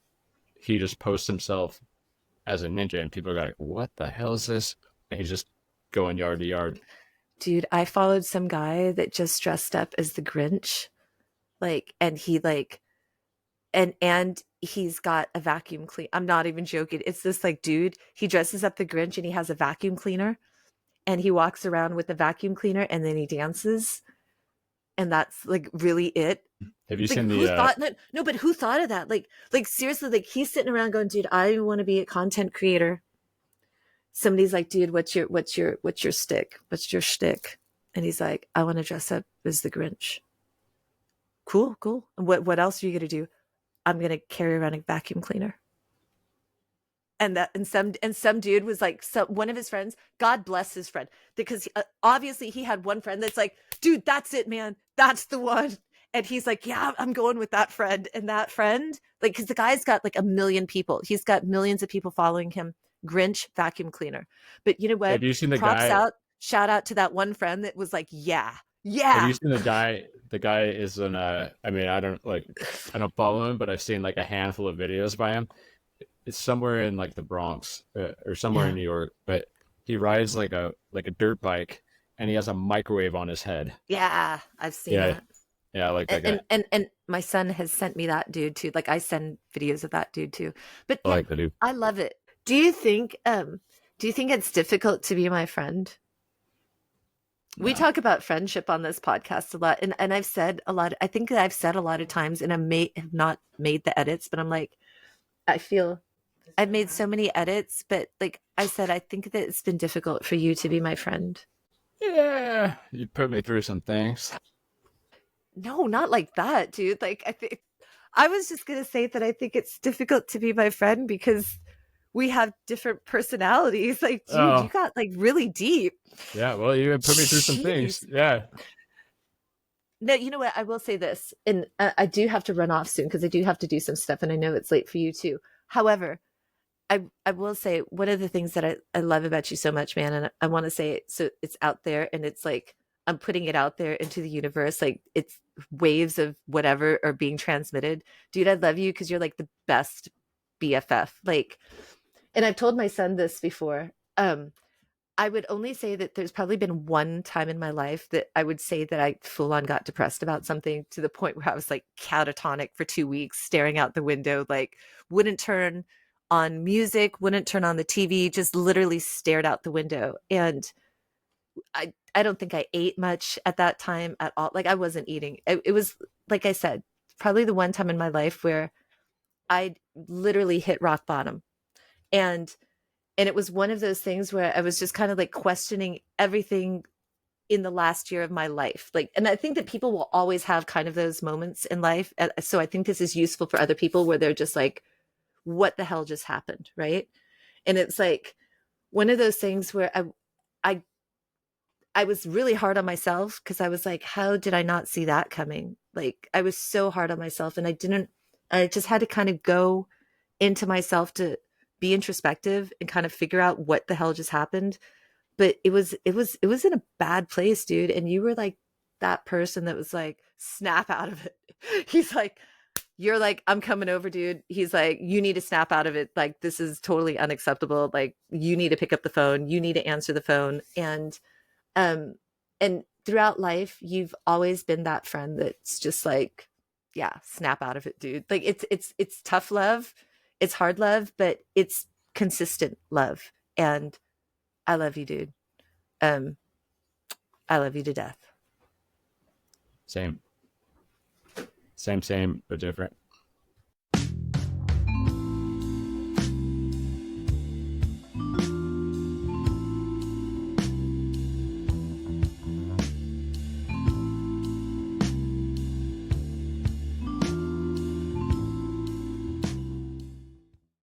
He just posts himself as a ninja, and people are like, what the hell is this? And he's just going yard to yard. Dude, I followed some guy that just dressed up as the Grinch. Like, and he like and he's got a vacuum clean. I'm not even joking. It's this like dude, he dresses up the Grinch and he has a vacuum cleaner and he walks around with the vacuum cleaner and then he dances. And that's like really it. Have you Like seen who the thought no, but who thought of that? Like seriously, like he's sitting around going, dude, I want to be a content creator. Somebody's like, dude, what's your stick? What's your shtick? And he's like, I want to dress up as the Grinch. Cool. And what else are you gonna do? I'm gonna carry around a vacuum cleaner. And some dude was like, one of his friends, God bless his friend, because obviously he had one friend that's like, dude, that's it, man, that's the one. And he's like, yeah, I'm going with that friend. And that friend, like, because the guy's got like 1 million people, he's got millions of people following him. Grinch vacuum cleaner. But you know what? have you seen the Props guy? out, shout out to that one friend that was like, yeah, Have you yeah. seen the guy? The guy is an I mean, I don't follow him, but I've seen like a handful of videos by him. It's somewhere in like the Bronx or somewhere in Yeah. New York, but he rides like a dirt bike, and he has a microwave on his head. Yeah, I've seen Yeah, that. yeah, I like that guy. And my son has sent me that dude too. Like I send videos of that dude too. But I yeah, like that dude. I love it. Do you think it's difficult to be my friend? We No. talk about friendship on this podcast a lot, and I've said a lot. I think that I've said a lot of times, and I may have not made the edits, but I'm like, I feel I've made so many edits, but like I said, I think that it's been difficult for you to be my friend. Yeah, you put me through some things. No, not like that, dude. Like I think I was just gonna say that I think it's difficult to be my friend because we have different personalities. Like, dude, you Oh, got like really deep. yeah. Well, you put me through some things. Jeez. Yeah. No, you know what? I will say this, and I do have to run off soon because I do have to do some stuff, and I know it's late for you too. However, I will say one of the things that I love about you so much, man, and I want to say it so it's out there and it's like I'm putting it out there into the universe, like it's waves of whatever are being transmitted. Dude, I love you because you're like the best BFF. Like, and I've told my son this before. I would only say that there's probably been one time in my life that I would say that I full on got depressed about something to the point where I was like catatonic for 2 weeks, staring out the window, like wouldn't turn on music, wouldn't turn on the TV, just literally stared out the window. And I don't think I ate much at that time at all. Like I wasn't eating. It was, like I said, probably the one time in my life where I literally hit rock bottom. And it was one of those things where I was just kind of like questioning everything in the last year of my life. Like, and I think that people will always have kind of those moments in life. So I think this is useful for other people where they're just like, what the hell just happened? Right. And it's like one of those things where I, I was really hard on myself because I was like, how did I not see that coming? Like, I was so hard on myself and I just had to kind of go into myself to be introspective and kind of figure out what the hell just happened. But it was in a bad place, dude. And you were like that person that was like, snap out of it. He's like, you're like, I'm coming over, dude. He's like, you need to snap out of it. Like, this is totally unacceptable. Like, you need to pick up the phone. You need to answer the phone. Um, and throughout life, you've always been that friend that's just like, yeah, snap out of it, dude. Like it's tough love, it's hard love, but it's consistent love. And I love you, dude. Um, I love you to death. Same, same, but different.